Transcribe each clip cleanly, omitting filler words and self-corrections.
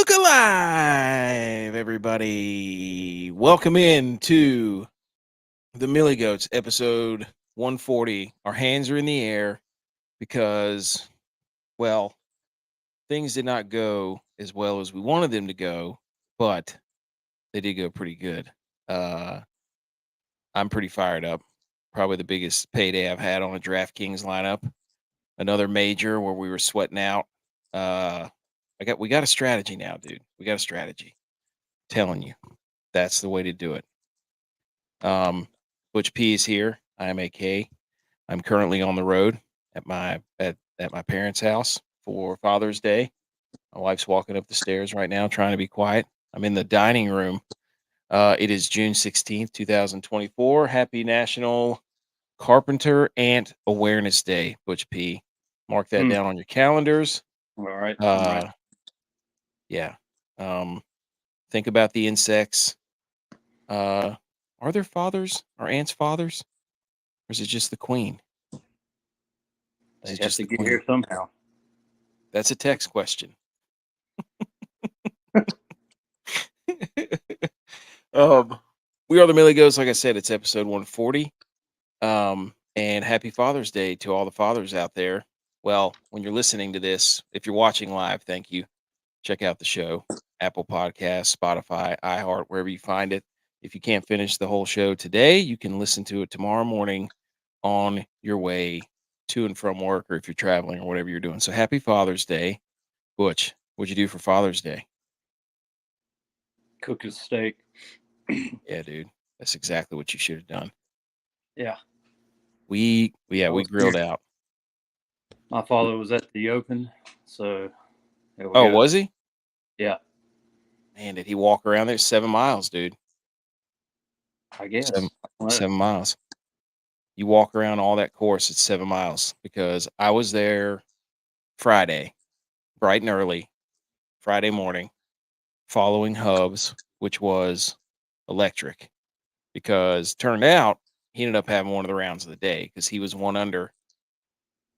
Look alive, everybody. Welcome in to the Millie Goats episode 140. Our hands are in the air because, well, things did not go as well as we wanted them to go, but they did go pretty good. Uh, I'm pretty fired up. Probably the biggest payday I've had on a DraftKings lineup. Another major where we were sweating out. Uh, we got a strategy now, dude. We got a strategy. Telling you. That's the way to do it. Butch P is here. I am AK. I'm currently on the road at my parents' house for Father's Day. My wife's walking up the stairs right now, trying to be quiet. I'm in the dining room. It is June 16th, 2024. Happy National Carpenter Ant Awareness Day, Butch P. Mark that Hmm. down on your calendars. All right. I'm right. Yeah. Think about the insects. Are there fathers? Are ants fathers? Or is it just the queen? Is They it have just to the get queen? here somehow. That's a text question. We are the Millie Goes. Like I said, it's episode 140. And happy Father's Day to all the fathers out there. Well, when you're listening to this, if you're watching live, thank you. Check out the show, Apple Podcasts, Spotify, iHeart, wherever you find it. If you can't finish the whole show today, you can listen to it tomorrow morning on your way to and from work, or if you're traveling or whatever you're doing. So happy Father's Day. Butch, what'd you do for Father's Day? Cook a steak. Yeah, dude. That's exactly what you should have done. Yeah. We grilled out. My father was at the Open, so there we Oh, go. was he? Yeah, Man, did he walk around there? 7 miles, dude. I guess. 7 Well, 7 miles. You walk around all that course, it's 7 miles because I was there Friday, bright and early, Friday morning, following Hubs, which was electric because turned out he ended up having one of the rounds of the day because he was 1 under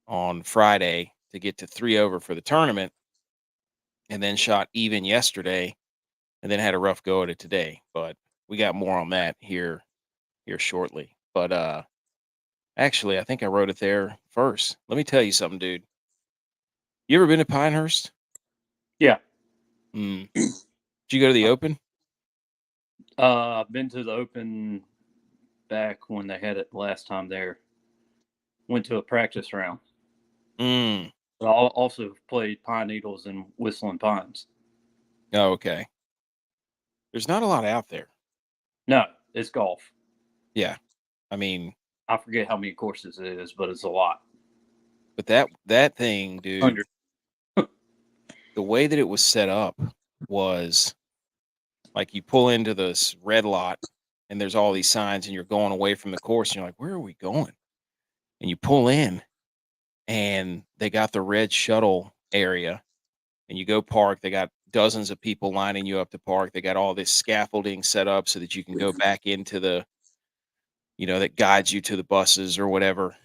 on Friday to get to 3 over for the tournament and then shot even yesterday and then had a rough go at it today. But we got more on that here shortly. But actually, I think I wrote it there first. Let me tell you something, dude. You ever been to Pinehurst? yeah. Mm. Did you go to the Open? I've been to the Open back when they had it last time there. Went to a practice round. Mm. But I also played Pine Needles and Whistling Pines. Oh, okay. There's not a lot out there. No, it's golf. Yeah. I mean, I forget how many courses it is, but it's a lot. but that thing, dude, 100. the way that it was set up was like you pull into this red lot and there's all these signs and you're going away from the course and you're like, where are we going? And you pull in and they got the red shuttle area and you go park. They got dozens of people lining you up to park. They got all this scaffolding set up so that you can go back into the, that guides you to the buses or whatever.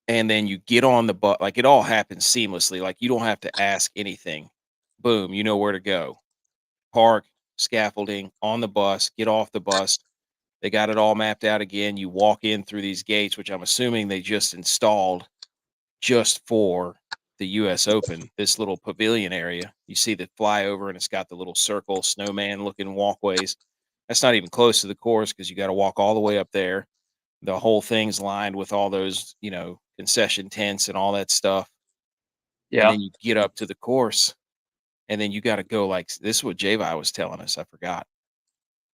And then you get on the bus, like it all happens seamlessly. Like you don't have to ask anything. Boom, you know where to go. Park, scaffolding, on the bus, get off the bus. They got it all mapped out again. You walk in through these gates, which I'm assuming they just installed just for the US Open, this little pavilion area. You see the flyover and it's got the little circle snowman looking walkways. That's not even close to the course because you got to walk all the way up there. The whole thing's lined with all those, concession tents and all that stuff. And Yeah. then you get up to the course and then you got to go like this is what JVI was telling us. I forgot.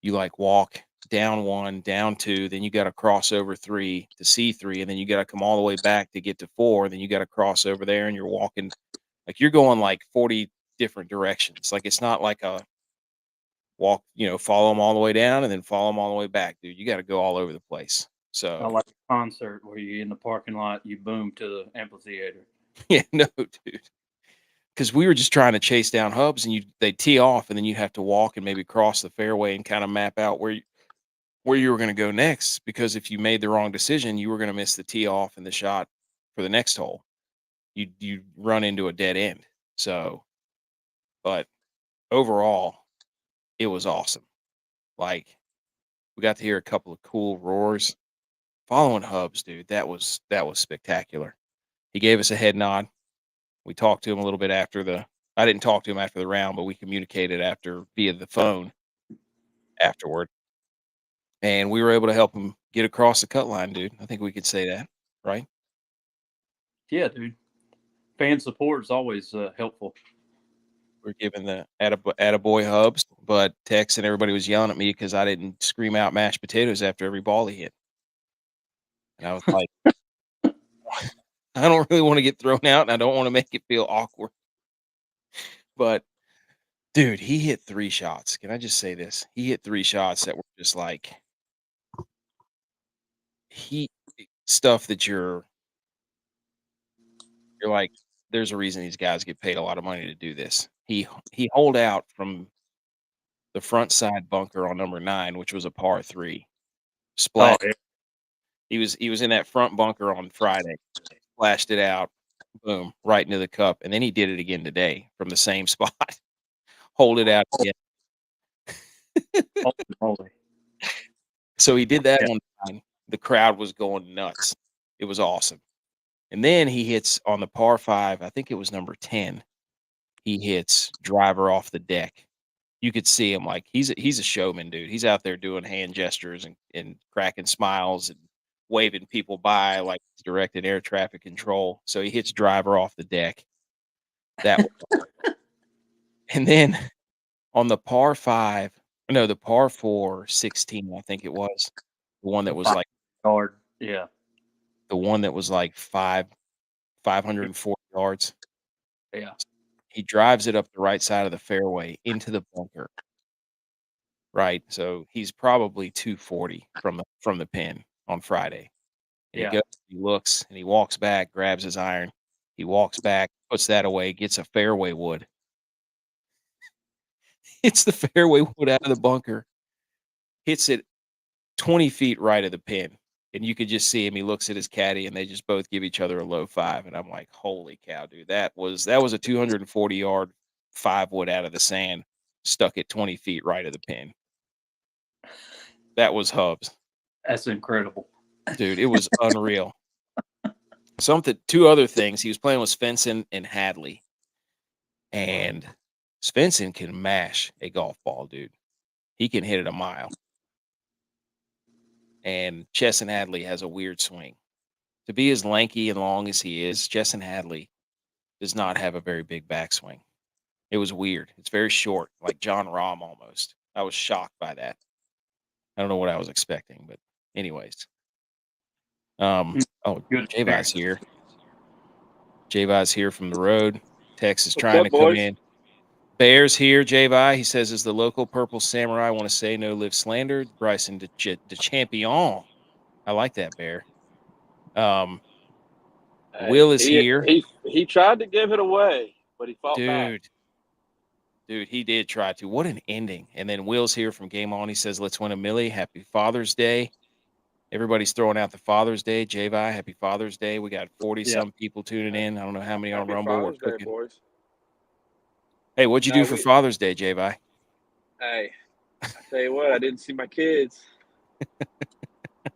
You like walk down 1, down 2, then you got to cross over 3 to see 3, and then you got to come all the way back to get to 4. Then you got to cross over there, and you're walking like you're going like 40 different directions. Like it's not like a walk, follow them all the way down and then follow them all the way back, dude. You got to go all over the place. So Not like a concert where you're in the parking lot, you boom to the amphitheater. yeah, no, dude. Because we were just trying to chase down Hubs, and they tee off, and then you'd have to walk and maybe cross the fairway and kind of map out where you were going to go next. Because if you made the wrong decision, you were going to miss the tee off and the shot for the next hole. You run into a dead end. So, but overall, it was awesome. Like, we got to hear a couple of cool roars. Following Hubs, dude, that was spectacular. He gave us a head nod. We talked to him a little bit after the I didn't talk to him after the round, but we communicated after via the phone afterward. And we were able to help him get across the cut line, dude. I think we could say that, right? Yeah, dude. Fan support is always helpful. We're giving the attaboy Hubs, but Tex and everybody was yelling at me because I didn't scream out mashed potatoes after every ball he hit. And I was like, I don't really want to get thrown out and I don't want to make it feel awkward. But dude, he hit 3 shots. Can I just say this? He hit 3 shots that were just like he stuff that you're like, there's a reason these guys get paid a lot of money to do this. He holed out from the front side bunker on number 9, which was a par 3. Oh, Splat. yeah. He was in that front bunker on Friday. Splashed it out. Boom, right into the cup. And then he did it again today from the same spot. Hold it out again. Holy moly. So he did that Yeah. on 9. The crowd was going nuts. It was awesome. And then he hits on the par 5, I think it was number 10. He hits driver off the deck. You could see him like he's a showman, dude. He's out there doing hand gestures and cracking smiles and waving people by like he's directing air traffic control. So he hits driver off the deck. That was and then on the par 5, no, the par 4, 16, I think it was. The one that was like Yard. Yeah. the one that was like 540 yards. Yeah. He drives it up the right side of the fairway into the bunker. Right, so he's probably 240 from the pin on Friday, and he Yeah. goes, he looks, and he walks back, grabs his iron, he walks back, puts that away, gets a fairway wood, hits the fairway wood out of the bunker, hits it 20 feet right of the pin, and you could just see him, he looks at his caddy, and they just both give each other a low 5, and I'm like, "Holy cow, dude, that was a 240-yard 5 wood out of the sand, stuck at 20 feet right of the pin." That was Hubs. That's incredible. Dude, it was unreal. 2 other things, he was playing with Svensson and Hadley, and Svensson can mash a golf ball, dude. He can hit it a mile. And Chesson Hadley has a weird swing. To be as lanky and long as he is, Chesson Hadley does not have a very big backswing. It was weird. It's very short, like John Rahm almost. I was shocked by that. I don't know what I was expecting, but anyways. Oh, Good J-Vi's here. J-Vi's here from the road. Tex is What's trying up, to come boys? in. Bears here, J-Vi. He says, "Is the local Purple Samurai want to say no live slandered? Bryson de Champion." I like that, Bear. Will is here. He tried to give it away, but he fought back. Dude, he did try to. What an ending. And then Will's here from Game On. He says, "Let's win a milli. Happy Father's Day." Everybody's throwing out the Father's Day. J-Vi, happy Father's Day. We got 40-some people tuning in. I don't know how many on Happy Rumble. Father's We're Day, cooking. boys. Hey, what'd you No, do for Father's Day, J-Vi? Hey, I tell you what, I didn't see my kids.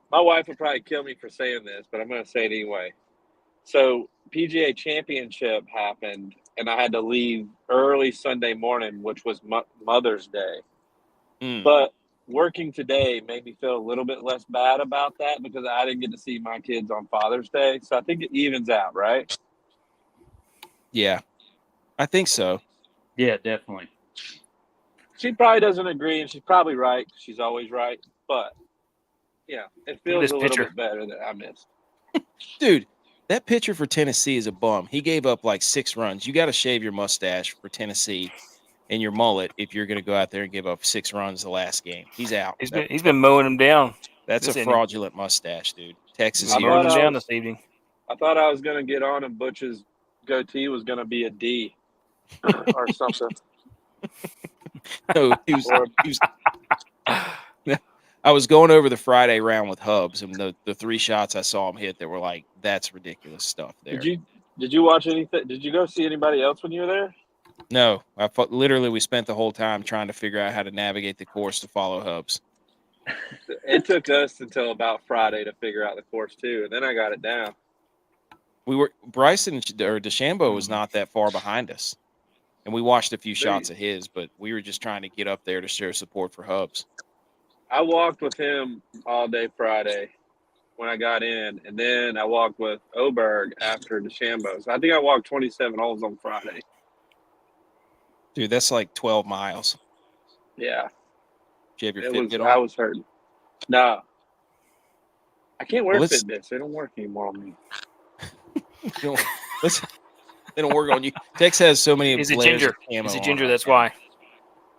My wife would probably kill me for saying this, but I'm going to say it anyway. So PGA Championship happened, and I had to leave early Sunday morning, which was Mother's Day. Mm. But working today made me feel a little bit less bad about that because I didn't get to see my kids on Father's Day. So I think it evens out, right? Yeah, I think so. Yeah, definitely. She probably doesn't agree, and she's probably right. She's always right. But, yeah, it feels a little bit better that I missed. Dude, that pitcher for Tennessee is a bum. He gave up like 6 runs. You got to shave your mustache for Tennessee and your mullet if you're going to go out there and give up 6 runs the last game. He's out. He's been mowing him down. That's a fraudulent mustache, dude. Texas He's here. mowing him down this evening. I thought I was going to get on, and Butch's goatee was going to be a D or something. No, I was going over the Friday round with Hubs, and the 3 shots I saw him hit that were like, that's ridiculous stuff there. Did you watch anything? Did you go see anybody else when you were there? No, literally we spent the whole time trying to figure out how to navigate the course to follow Hubs. It took us until about Friday to figure out the course too, and then I got it down. Bryson or DeChambeau was not that far behind us, and we watched a few shots of his, but we were just trying to get up there to show support for Hubs. I walked with him all day Friday when I got in, and then I walked with Oberg after DeChambeau. So I think I walked 27 holes on Friday. Dude, that's like 12 miles. Yeah. Did you have your Fitbit on? I was hurting. No. I can't wear Well, Fitbits. They don't work anymore on me. They don't work on you. Tex has so many He's a layers ginger. of camo He's a on ginger. right That's now. why.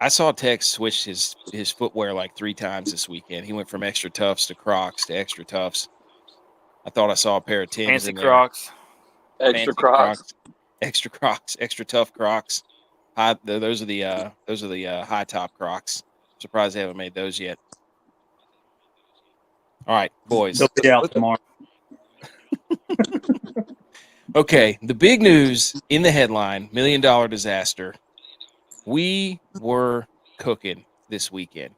I saw Tex switch his footwear like 3 times this weekend. He went from extra toughs to Crocs to extra toughs. I thought I saw a pair of Timbs Fancy in there. Crocs. Extra Fancy Crocs. extra Crocs, extra tough Crocs. Those are the high top Crocs. Surprised they haven't made those yet. All right, boys. They'll be out tomorrow. Okay, the big news in the headline: $1 million disaster. We were cooking this weekend,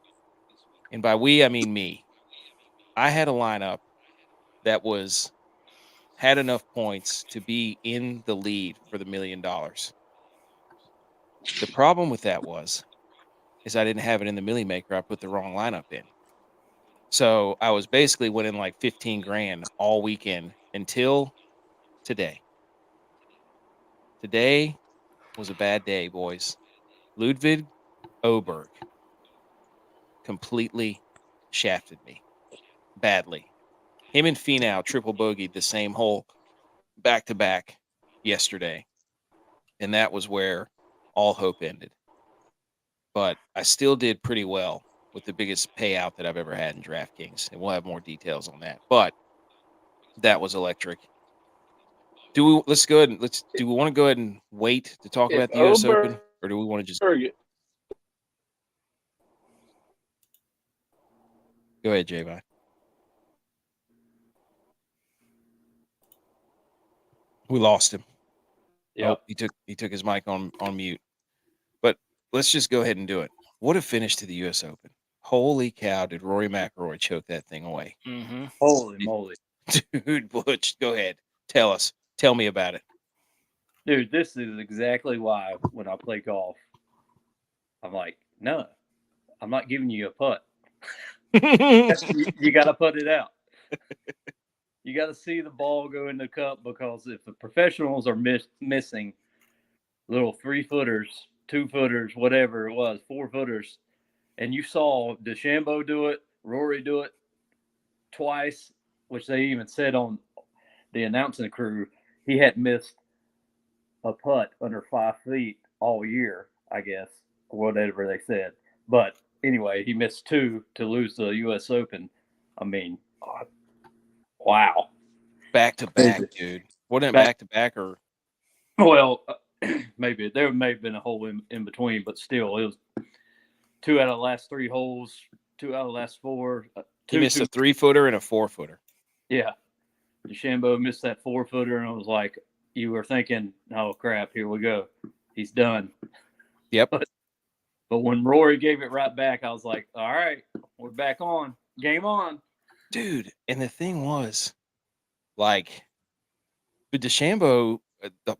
and by we I mean me. I had a lineup that had enough points to be in the lead for the $1 million. The problem with that is I didn't have it in the Millie Maker. I put the wrong lineup in. So I was basically winning like 15 grand all weekend until today. Today was a bad day, boys. Ludwig Oberg completely shafted me badly. Him and Finau triple bogeyed the same hole back to back yesterday. And that was where all hope ended. But I still did pretty well with the biggest payout that I've ever had in DraftKings. And we'll have more details on that. But that was electric. Do we want to go ahead and wait to talk about the US Open? Or do we want to just go ahead, J-Vi? We lost him. Yeah. Oh, he took his mic on mute. But let's just go ahead and do it. What a finish to the US Open. Holy cow, did Rory McIlroy choke that thing away? Mm-hmm. Holy moly. Dude, Butch, go ahead. Tell me about it. Dude, this is exactly why when I play golf, I'm like, no, I'm not giving you a putt. You got to put it out. You got to see the ball go in the cup, because if the professionals are missing little 3-footers, 2-footers, whatever it was, 4-footers, and you saw DeChambeau do it, Rory do it twice, which they even said on the announcing crew, he had missed a putt under 5 feet all year, I guess, or whatever they said. But anyway, he missed 2 to lose the U.S. Open. I mean, wow. Back to back, dude. Wasn't it back to back or? Well, maybe there may have been a hole in between, but still, it was 2 out of the last 3 holes, 2 out of the last 4. He missed a 3-footer and a 4-footer. Yeah. DeChambeau missed that 4-footer, and I was like, you were thinking, oh, crap, here we go. He's done. Yep. But when Rory gave it right back, I was like, all right, we're back on. Game on. Dude, and the thing was, like, with DeChambeau,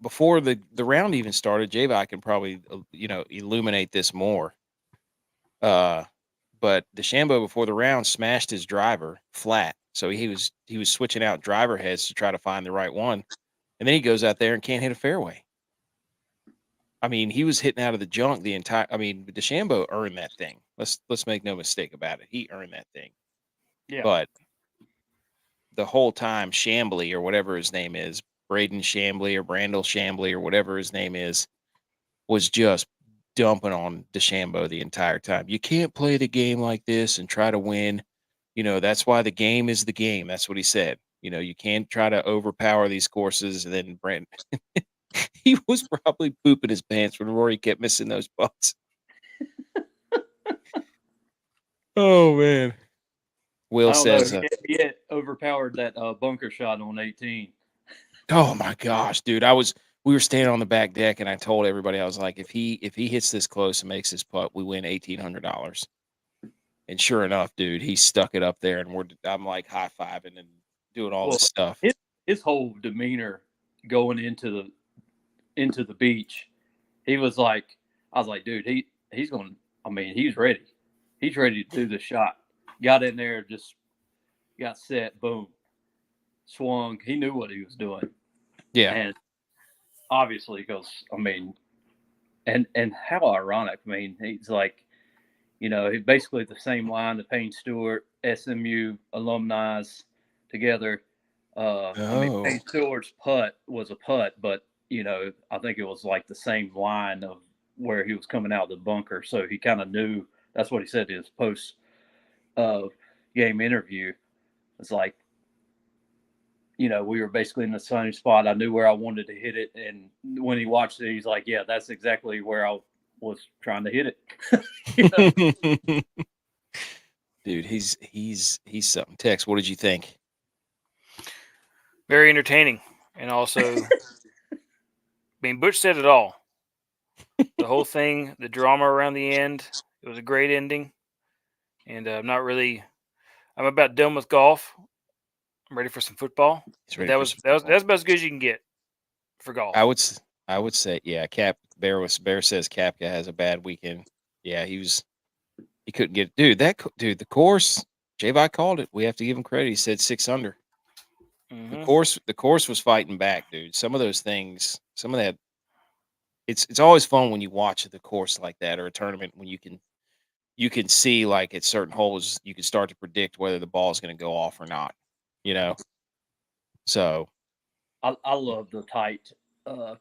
before the round even started, J-Vi can probably, illuminate this more. But DeChambeau before the round smashed his driver flat. So he was switching out driver heads to try to find the right one. And then he goes out there and can't hit a fairway. I mean, he was hitting out of the junk DeChambeau earned that thing. Let's make no mistake about it. He earned that thing. Yeah. But the whole time, Chambly or whatever his name is, Braden Chambly or Brandel Chambly or whatever his name is, was just dumping on DeChambeau the entire time. You can't play the game like this and try to win. That's why the game is the game. That's what he said. You can't try to overpower these courses. And then Brent, he was probably pooping his pants when Rory kept missing those putts. Oh, man. Will says, he had overpowered that bunker shot on 18. oh, my gosh, dude. we were standing on the back deck, and I told everybody, I was like, if he hits this close and makes this putt, we win $1,800. And sure enough, dude, he stuck it up there, and I'm like high fiving and doing all this stuff. His whole demeanor going into the beach, he was like, I was like, dude, he's going. I mean, he's ready. He's ready to do the shot. Got in there, just got set, boom, swung. He knew what he was doing. Yeah. And obviously, because I mean, and how ironic. I mean, he's like, you know, he basically the same line, the Payne Stewart, SMU alumni together. I mean, Payne Stewart's putt was a putt, but you know, I think it was like the same line of where he was coming out of the bunker, so he kind of knew. That's what he said in his post game interview. It's like, you know, we were basically in the same spot. I knew where I wanted to hit it, and when he watched it, he's like, "Yeah, that's exactly where I was trying to hit it." Dude, he's something. Tex, what did you think? Very entertaining, and also, I mean, Butch said it all. The whole thing, the drama around the end. It was a great ending, and I'm about done with golf. I'm ready for some football. That was that's about as good as you can get for golf. I would say, yeah. Bear says Kapka has a bad weekend. Yeah, he couldn't get the course. J-Vi called it. We have to give him credit. He said 6 under. Mm-hmm. The course was fighting back, dude. Some of those things, some of that. It's always fun when you watch the course like that or a tournament when you can see like at certain holes you can start to predict whether the ball is going to go off or not. You know. So I love the tight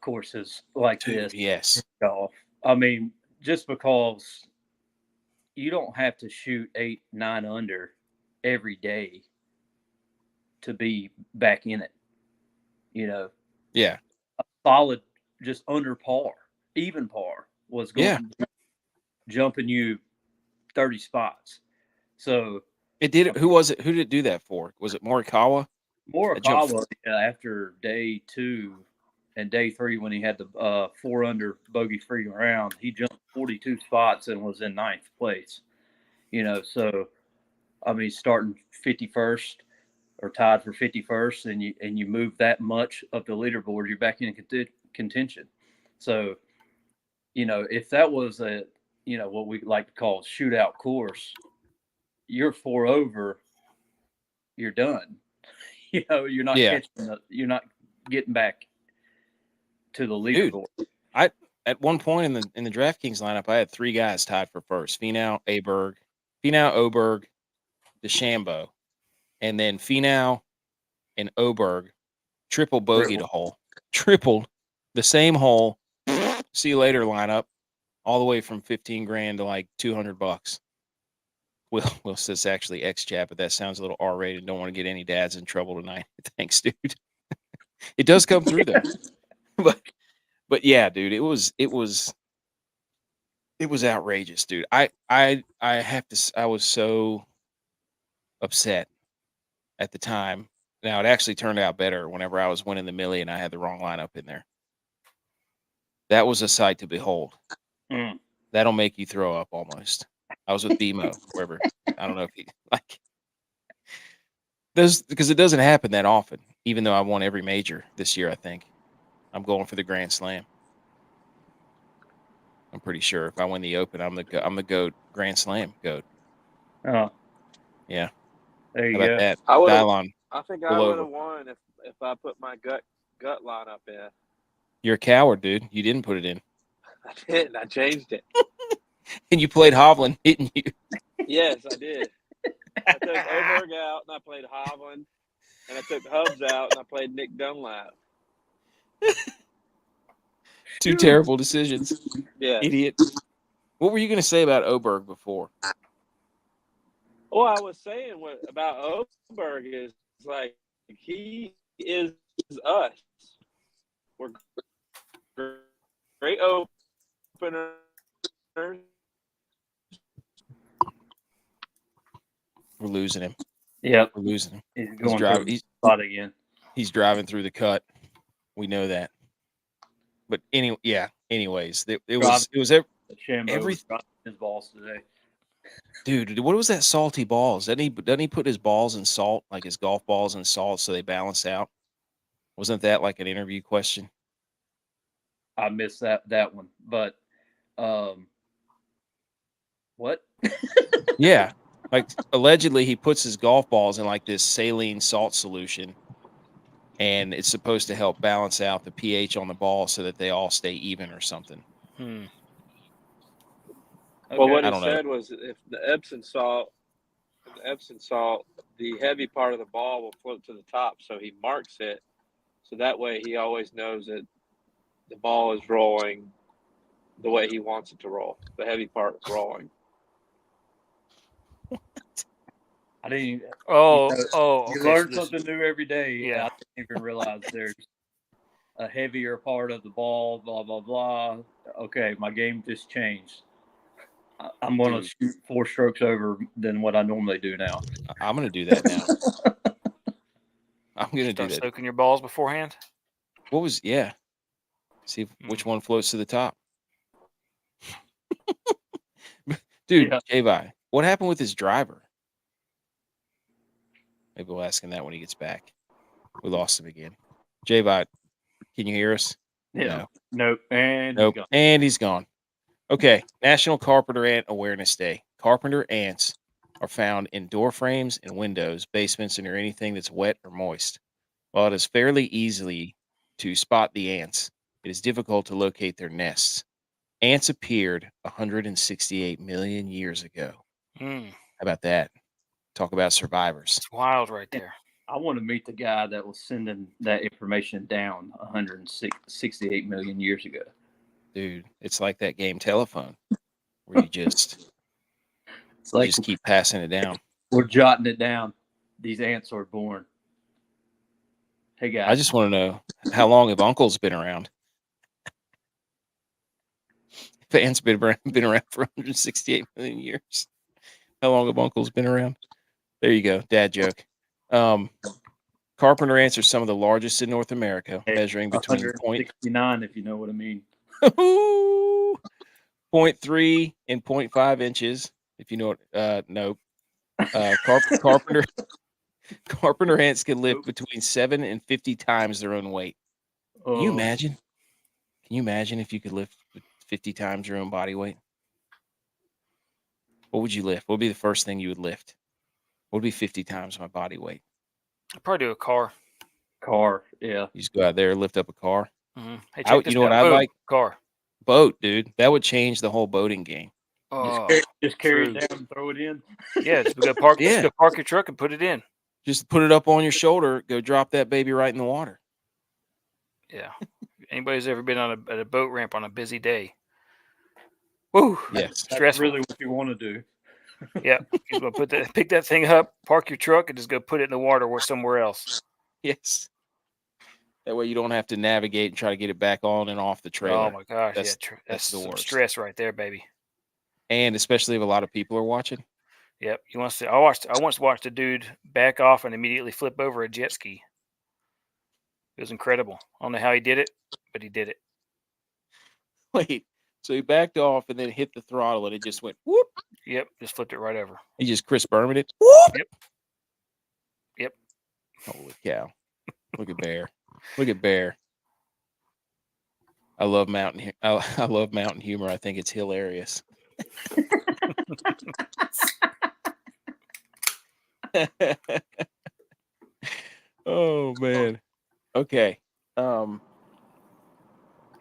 courses like this. Yes. Golf. I mean, just because you don't have to shoot 8, 9 under every day to be back in it. You know. Yeah. A solid, just under par, even par was going jumping you 30 spots. So it did. Who was it? Who did it do that for? Was it Morikawa? Morikawa after day 2 and day 3 when he had the 4 under bogey free round, he jumped 42 spots and was in 9th place. You know, so I mean, starting 51st or tied for 51st, and you move that much up the leaderboard, you're back in contention. So, you know, if that was what we like to call a shootout course, you're 4 over, you're done. You know, you're not you're not getting back to the leaderboard. Dude, at one point in the DraftKings lineup, I had 3 guys tied for first: Finau, Oberg, DeChambeau, and then Finau and Oberg triple bogeyed a hole, tripled the same hole. See you later lineup, all the way from 15 grand to like $200. Will says actually X-Chat, but that sounds a little R-rated. Don't want to get any dads in trouble tonight. Thanks, dude. It does come through though. But yeah, dude, it was outrageous, dude. I was so upset at the time. Now it actually turned out better whenever I was winning the million. I had the wrong lineup in there. That was a sight to behold. Mm. That'll make you throw up almost. I was with BMO, wherever. I don't know if he like those because it doesn't happen that often. Even though I won every major this year, I think I'm going for the Grand Slam. I'm pretty sure if I win the Open, I'm the GOAT, Grand Slam GOAT. Oh, yeah. There you How about go. that? I think I would have won if I put my gut lineup in. You're a coward, dude. You didn't put it in. I didn't. I changed it. And you played Hovland, didn't you? Yes, I did. I took Oberg out and I played Hovland, and I took Hubbs out and I played Nick Dunlap. 2 terrible decisions. Yeah. Idiot. What were you going to say about Oberg before? Well, I was saying about Oberg is like he is us. We're great openers. We're losing him. Yep. We're losing him. He's going through the spot again. He's driving through the cut. We know that. But yeah. Anyways, it Driving was Shambo every was dropping his balls today. dude. What was that salty balls? Doesn't he put his balls in salt, like his golf balls in salt, so they balance out? Wasn't that like an interview question? I missed that one, but what? Yeah, like allegedly he puts his golf balls in like this saline salt solution, and it's supposed to help balance out the pH on the ball so that they all stay even or something. Hmm. Well, what I he don't know. said was if the Epsom salt, the heavy part of the ball will float to the top. So he marks it. So that way he always knows that the ball is rolling the way he wants it to roll. The heavy part is rolling. I didn't. Even, Oh, you know, oh, you okay. learn So this, something new every day. Yeah. I didn't even realize there's a heavier part of the ball. Blah blah blah. Okay, my game just changed. I'm going to Dude. shoot 4 strokes over than what I normally do now. I'm gonna do that now. I'm gonna do start that. soaking your balls beforehand. What was See which one floats to the top. Dude, Yeah. J-Vi, what happened with his driver? Maybe we'll ask him that when he gets back. We lost him again. J-Vi, can you hear us? Yeah. No. Nope. And Nope. he's gone. And he's gone. Okay. National Carpenter Ant Awareness Day. Carpenter ants are found in door frames and windows, basements, and anything that's wet or moist. While it is fairly easily to spot the ants, it is difficult to locate their nests. Ants appeared 168 million years ago. Hmm. How about that? Talk about survivors. It's wild right there. I want to meet the guy that was sending that information down 168 million years ago. Dude, it's like that game Telephone where you just It's like keep passing it down. we're jotting it down. These ants are born. Hey guys, I just want to know how long have uncles been around? If ants been around for 168 million years, how long have uncles been around? There you go, dad joke. Carpenter ants are some of the largest in North America, measuring between 169, if you know what I mean. 0.3 and 0.5 inches. If you know what, nope. Carpenter ants can lift between 7 and 50 times their own weight. Can you imagine? Can you imagine if you could lift 50 times your own body weight? What would you lift? What would be the first thing you would lift? What would be 50 times my body weight? I'd probably do a car. Car, yeah. You just go out there and lift up a car. Mm-hmm. Hey, I check would- this you know what out. I'd Boom, like? Car. Boat, dude. That would change the whole boating game. Oh, Just carry true. it down and throw it in. Yeah, just go park. Yeah. Just go park your truck and put it in. Just put it up on your shoulder. Go drop that baby right in the water. Yeah. Anybody's ever been on at a boat ramp on a busy day? Woo. Yes. That's Stressful. really what you want to do. Yeah. You're gonna pick that thing up, park your truck, and just go put it in the water or somewhere else. Yes. That way you don't have to navigate and try to get it back on and off the trailer. Oh my gosh, That's that's the some worst. stress right there, baby. And especially if a lot of people are watching. Yep. You want to see? I once watched a dude back off and immediately flip over a jet ski. It was incredible. I don't know how he did it, but he did it. Wait, so he backed off and then hit the throttle and it just went whoop. Yep. Just flipped it right over. He just Chris Berman it. Whoop. Yep. Holy cow. Look at Bear. Look at Bear. I love mountain humor. I think it's hilarious. Oh man. Okay.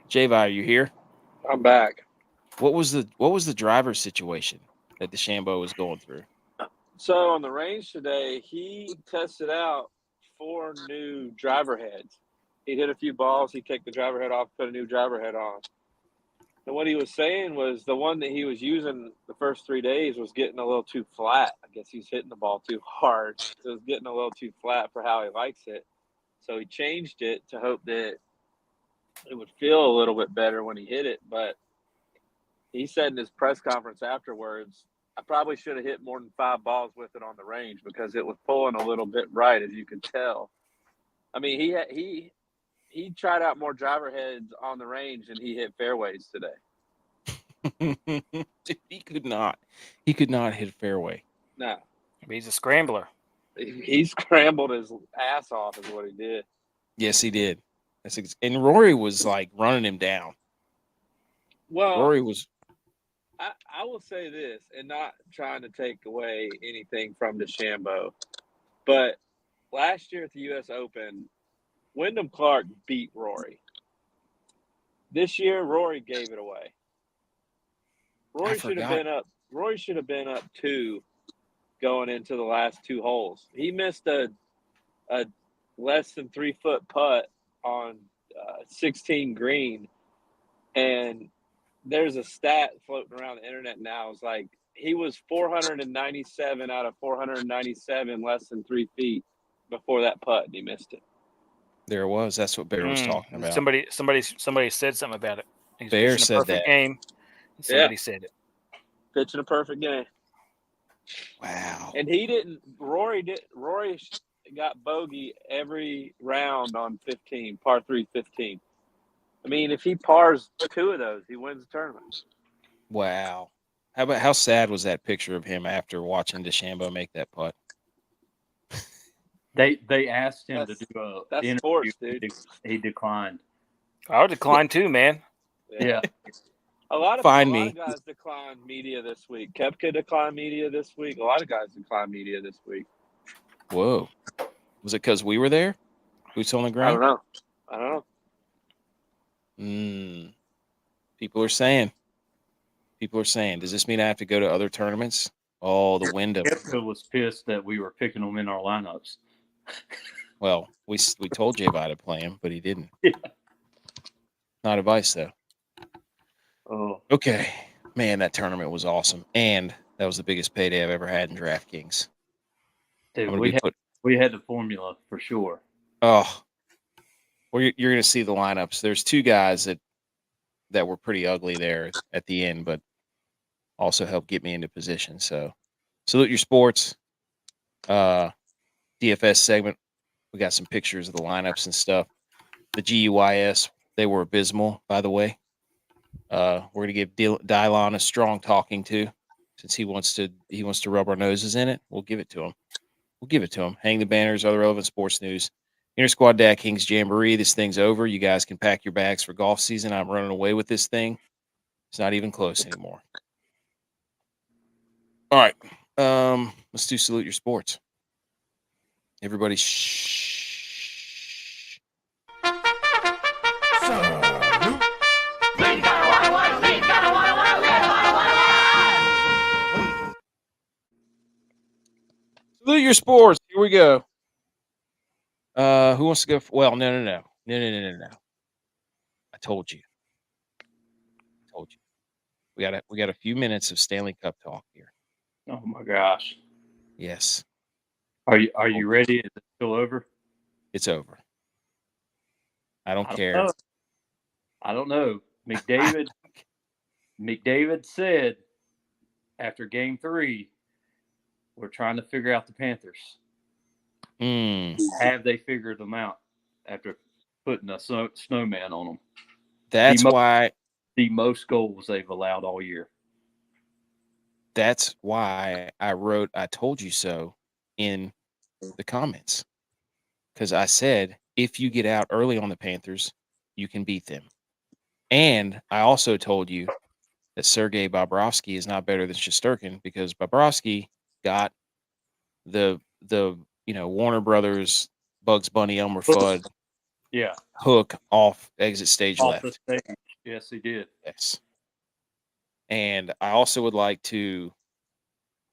J-Vi, are you here? I'm back. What was the driver's situation that the Shambo was going through? So on the range today, he tested out 4 new driver heads. He hit a few balls. He kicked the driver head off, put a new driver head on. And what he was saying was the one that he was using the first 3 days was getting a little too flat. I guess he's hitting the ball too hard. So it was getting a little too flat for how he likes it. So he changed it to hope that it would feel a little bit better when he hit it. But he said in his press conference afterwards, I probably should have hit more than 5 balls with it on the range because it was pulling a little bit right, as you could tell. I mean, he he tried out more driver heads on the range than he hit fairways today. He could not. He could not hit fairway. No, He's a scrambler. he scrambled his ass off is what he did. Yes, he did. And Rory was like running him down. Well, Rory was. I will say this, and not trying to take away anything from DeChambeau, but last year at the U.S. Open, Wyndham Clark beat Rory. This year, Rory gave it away. Rory should have been up. Rory should have been up 2 going into the last 2 holes. He missed a less than 3-foot putt on 16 green, and there's a stat floating around the internet now. It's like he was 497 out of 497 less than 3 feet before that putt, and he missed it. There it was. That's what Bear was talking about. Somebody said something about it. He's Bear pitching said a perfect that. game. Somebody said it. Pitching a perfect game. Wow. And he didn't. Rory got bogey every round on 15, par 3 15. I mean, if he pars 2 of those, he wins the tournament. Wow. How sad was that picture of him after watching DeChambeau make that putt? They asked him to do a that's interview. sports, dude. He declined. I would decline too, man. Yeah. A lot of guys declined media this week. Koepka declined media this week. A lot of guys declined media this week. Whoa. Was it because we were there? Boots on the ground? I don't know. People are saying. Does this mean I have to go to other tournaments? Oh, the Wyndham. Koepka was pissed that we were picking him in our lineups. Well, we told J.Y. to play him, but he didn't. Yeah. Not advice, though. Oh. Okay. Man, that tournament was awesome. And that was the biggest payday I've ever had in DraftKings. Dude, we had the formula for sure. Oh. Well, you're going to see the lineups. There's 2 guys that were pretty ugly there at the end, but also helped get me into position. So, salute your sports. DFS segment. We got some pictures of the lineups and stuff. The G.U.Y.S, they were abysmal, by the way. We're going to give Dylon a strong talking to, since he wants to rub our noses in it. We'll give it to him. Hang the banners, other relevant sports news. Inter Squad Dad Kings Jamboree. This thing's over. You guys can pack your bags for golf season. I'm running away with this thing. It's not even close anymore. All right. Let's do salute your sports. Everybody shh. Salute your sports. Here we go. Who wants to go? Well, no. I told you. We got a few minutes of Stanley Cup talk here. Oh my gosh. Yes. Are you ready? Is it still over? It's over. I don't care. I don't know. McDavid said after game 3, we're trying to figure out the Panthers. Have they figured them out after putting a snowman on them? That's why the most goals they've allowed all year. That's why I wrote "I told you so" in the comments, because I said if you get out early on the Panthers, you can beat them. And I also told you that Sergei Bobrovsky is not better than Shesterkin, because Bobrovsky got the Warner Brothers Bugs Bunny Elmer Fudd hook off exit stage off left. The stage. Yes, he did. Yes. And I also would like to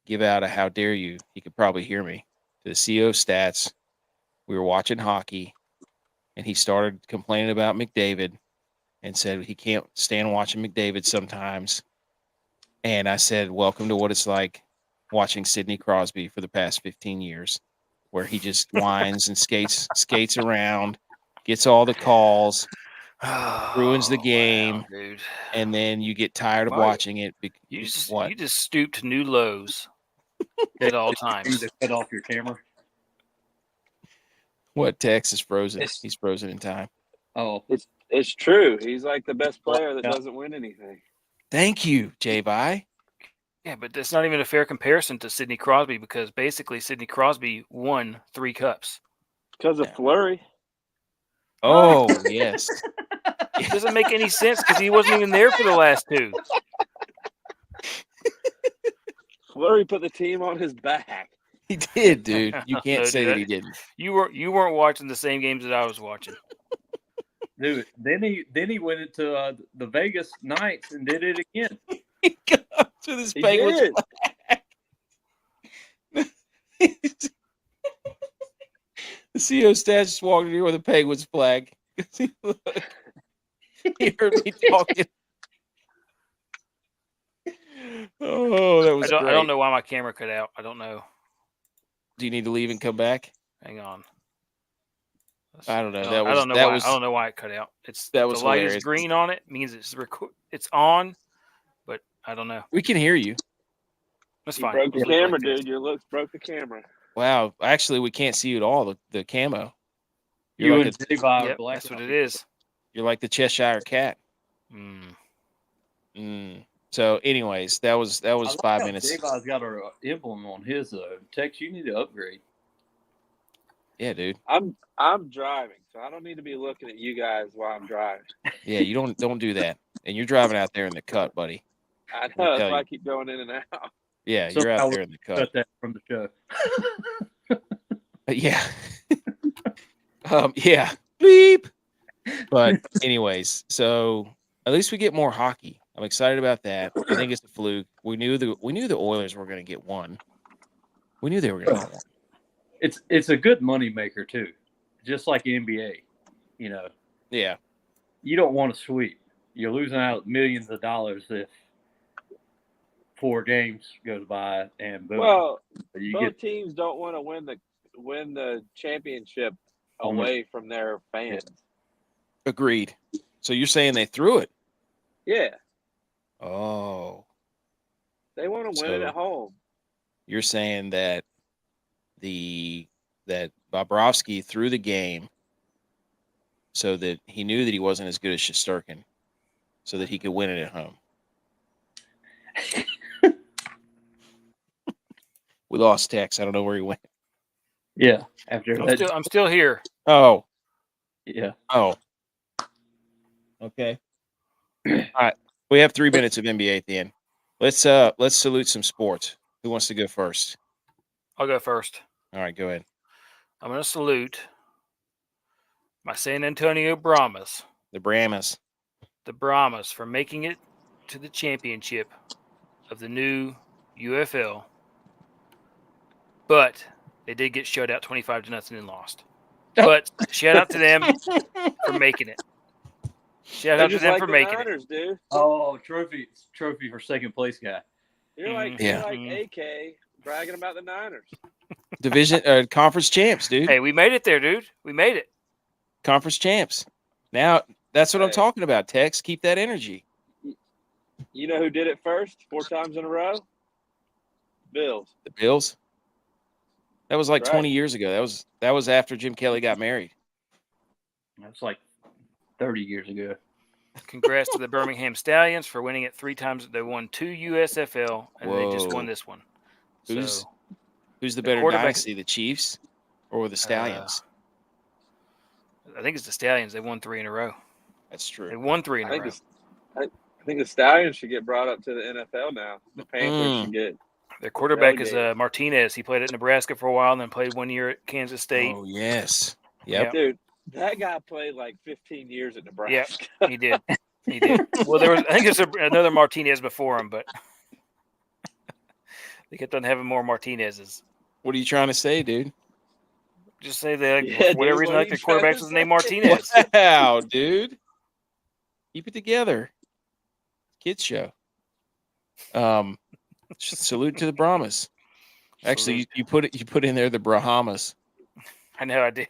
give out a how dare you. He could probably hear me. To the CEO of Stats. We were watching hockey, and he started complaining about McDavid and said he can't stand watching McDavid sometimes. And I said, welcome to what it's like watching Sidney Crosby for the past 15 years, where he just whines and skates around, gets all the calls, ruins the game, wow, dude. And then you get tired of watching it. You just stoop to new lows at all times. You need to cut off your camera. What? Tex is frozen. He's frozen in time. Oh, It's true. He's like the best player that Yeah. doesn't win anything. Thank you, J-Bye. Yeah, but that's not even a fair comparison to Sidney Crosby because basically Sidney Crosby won 3 cups. Because of Yeah. Fleury. Oh, yes. It doesn't make any sense because he wasn't even there for the last 2. Fleury put the team on his back. He did, dude. You can't No, say dude, that he didn't. You weren't watching the same games that I was watching. dude. Then he went into the Vegas Knights and did it again. He got to this He Penguins did. The CO stats just walked in here with a Penguins flag. He heard me talking. Oh, that was I great. don't know why my camera cut out. I don't know. Do you need to leave and come back? Hang on. I don't know. I don't know why it cut out. That was the light hilarious. is green on it means it's on, but I don't know. We can hear you. That's You fine. broke the We'll leave it camera, like this. dude. Your looks broke the camera. Wow. Actually, we can't see you at all. The camo. You You're like and J-Bye Yep, black. that's what it is. You're like the Cheshire Cat. So, anyways, that was 5 minutes. J-Bye's got an emblem on his Tex. You need to upgrade. Yeah, dude. I'm driving, so I don't need to be looking at you guys while I'm driving. Yeah, you don't do that. And you're driving out there in the cut, buddy. I I'll know. That's tell why you. I keep going in and out. Yeah, So you're I out would there in the cut. Cut that from the show. Yeah. Yeah. Beep. But anyways, so at least we get more hockey. I'm excited about that. I think it's a fluke. We knew the Oilers were going to get one. We knew they were going to get one. It's a good money maker too, just like NBA. You know, Yeah. you don't want to sweep. You're losing out millions of dollars if 4 games goes by and boom. Well, you both get teams don't want to win the championship away from their fans. Agreed. So you're saying they threw it? Yeah, Oh. they want to win it So- at home. You're saying that that Bobrovsky threw the game so that he knew that he wasn't as good as Shesterkin, so that he could win it at home. We lost Tex. I don't know where he went. yeah. After that, I'm still here. Oh. yeah. Oh. Okay. All right. We have 3 minutes of NBA at the end. Let's salute some sports. Who wants to go first? I'll go first. All right, go ahead. I'm going to salute my San Antonio Brahmas. The Brahmas. The Brahmas for making it to the championship of the new UFL. But they did get shut out 25-0 and lost. But shout out to them for making it. Shout They're out to just them like for the making Niners, dude. Oh, trophy for second place guy. You're like Yeah. AK bragging about the Niners. Division conference champs, it. dude. Hey, we made it there, dude. We made it. Conference champs. Now that's what I'm Hey. talking about, Tex. Keep that energy. You know who did it first 4 times in a row? Bills. The Bills. That was like Right. 20 years ago. That was after Jim Kelly got married. That's like 30 years ago. Congrats to the Birmingham Stallions for winning it 3 times. They won 2 USFL, and they just Whoa. won this one. Who's So, the the better quarterback- dynasty, the Chiefs or the Stallions? I think it's the Stallions. They won 3 in a row. That's They true. won 3 in I a think row. I think the Stallions should get brought up to the NFL now. The Panthers should get. Their quarterback is relegated. Martinez. He played at Nebraska for a while and then played 1 year at Kansas State. Oh yes. Yep. Yeah. Dude, that guy played like 15 years at Nebraska. He did. He did. Well, I think there's another Martinez before him, but they kept on having more Martinezes. What are you trying to say, dude? Just say that Yeah, for whatever dude, reason, what like are their you trying quarterback to was named say? Martinez. Wow, dude. Keep it together. Kids show. Salute to the Brahmas. Actually, you put in there the Bahamas. I know I did.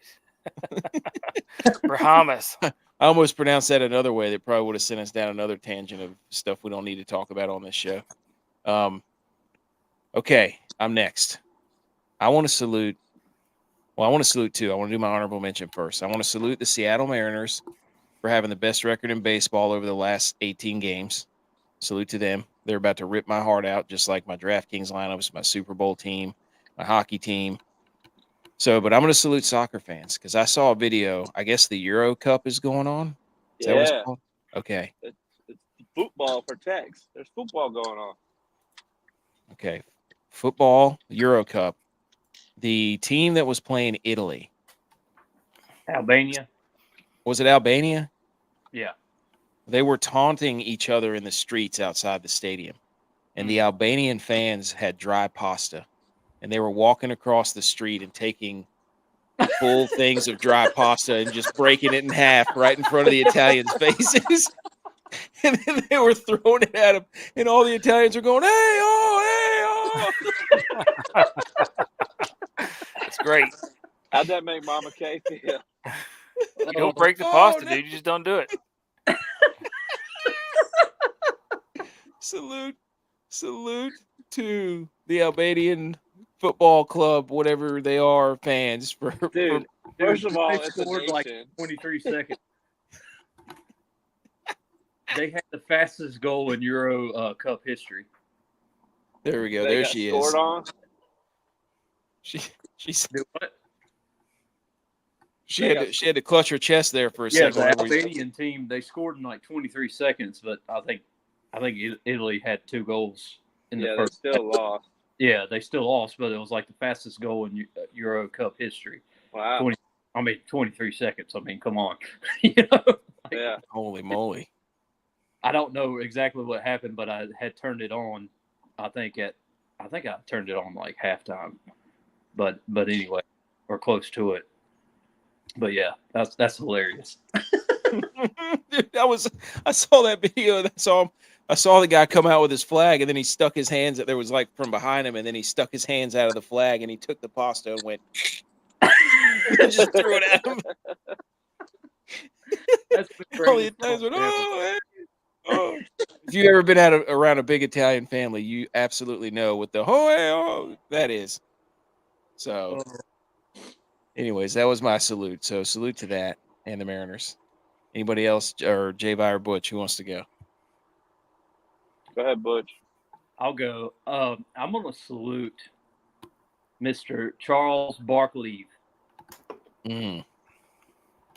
Bahamas. I almost pronounced that another way. That probably would have sent us down another tangent of stuff we don't need to talk about on this show. Okay, I'm next. I want to salute. Well, I want to salute too. I want to do my honorable mention first. I want to salute the Seattle Mariners for having the best record in baseball over the last 18 games. Salute to them. They're about to rip my heart out, just like my DraftKings lineups, my Super Bowl team, my hockey team. So, but I'm going to salute soccer fans because I saw a video. I guess the Euro Cup is going on. Is that what it's called? Okay. It's football for Tex. There's football going on. Okay. Football, Euro Cup. The team that was playing Italy. Albania. Was it Albania? Yeah. They were taunting each other in the streets outside the stadium. And the Albanian fans had dry pasta. And they were walking across the street and taking full things of dry pasta and just breaking it in half right in front of the Italians' faces. And then they were throwing it at them. And all the Italians were going, hey, oh, hey, oh. That's great. How'd that make Mama K feel? You don't break the pasta, dude. You just don't do it. Salute to the Albanian football club, whatever they are, fans. Dude, first of all, they it's a scored like nation. 23 seconds. They had the fastest goal in Euro Cup history. There we go. They There got she scored is. on. She's Do what? she had to clutch her chest there for a second. The Albanian team, they scored in like 23 seconds, but I think Italy had 2 goals in the first. They still lost. Yeah, they still lost, but it was like the fastest goal in Euro Cup history. Wow. 23 seconds. I mean, come on. You know? Yeah. Holy moly. I don't know exactly what happened, but I had turned it on. I think I turned it on like halftime. But anyway, or close to it. But yeah, that's hilarious. Dude, I saw that video and I saw the guy come out with his flag and then he stuck his hands there was like from behind him and then he stuck his hands out of the flag and he took the pasta and went and just threw it at him. That's All the Italians went, oh, hey, oh. If you've ever been around a big Italian family, you absolutely know what the oh that is. So anyways, that was my salute. So salute to that and the Mariners. Anybody else or J.Vi or Butch who wants to go? Go ahead, Butch. I'll go. I'm going to salute Mr. Charles Barkley.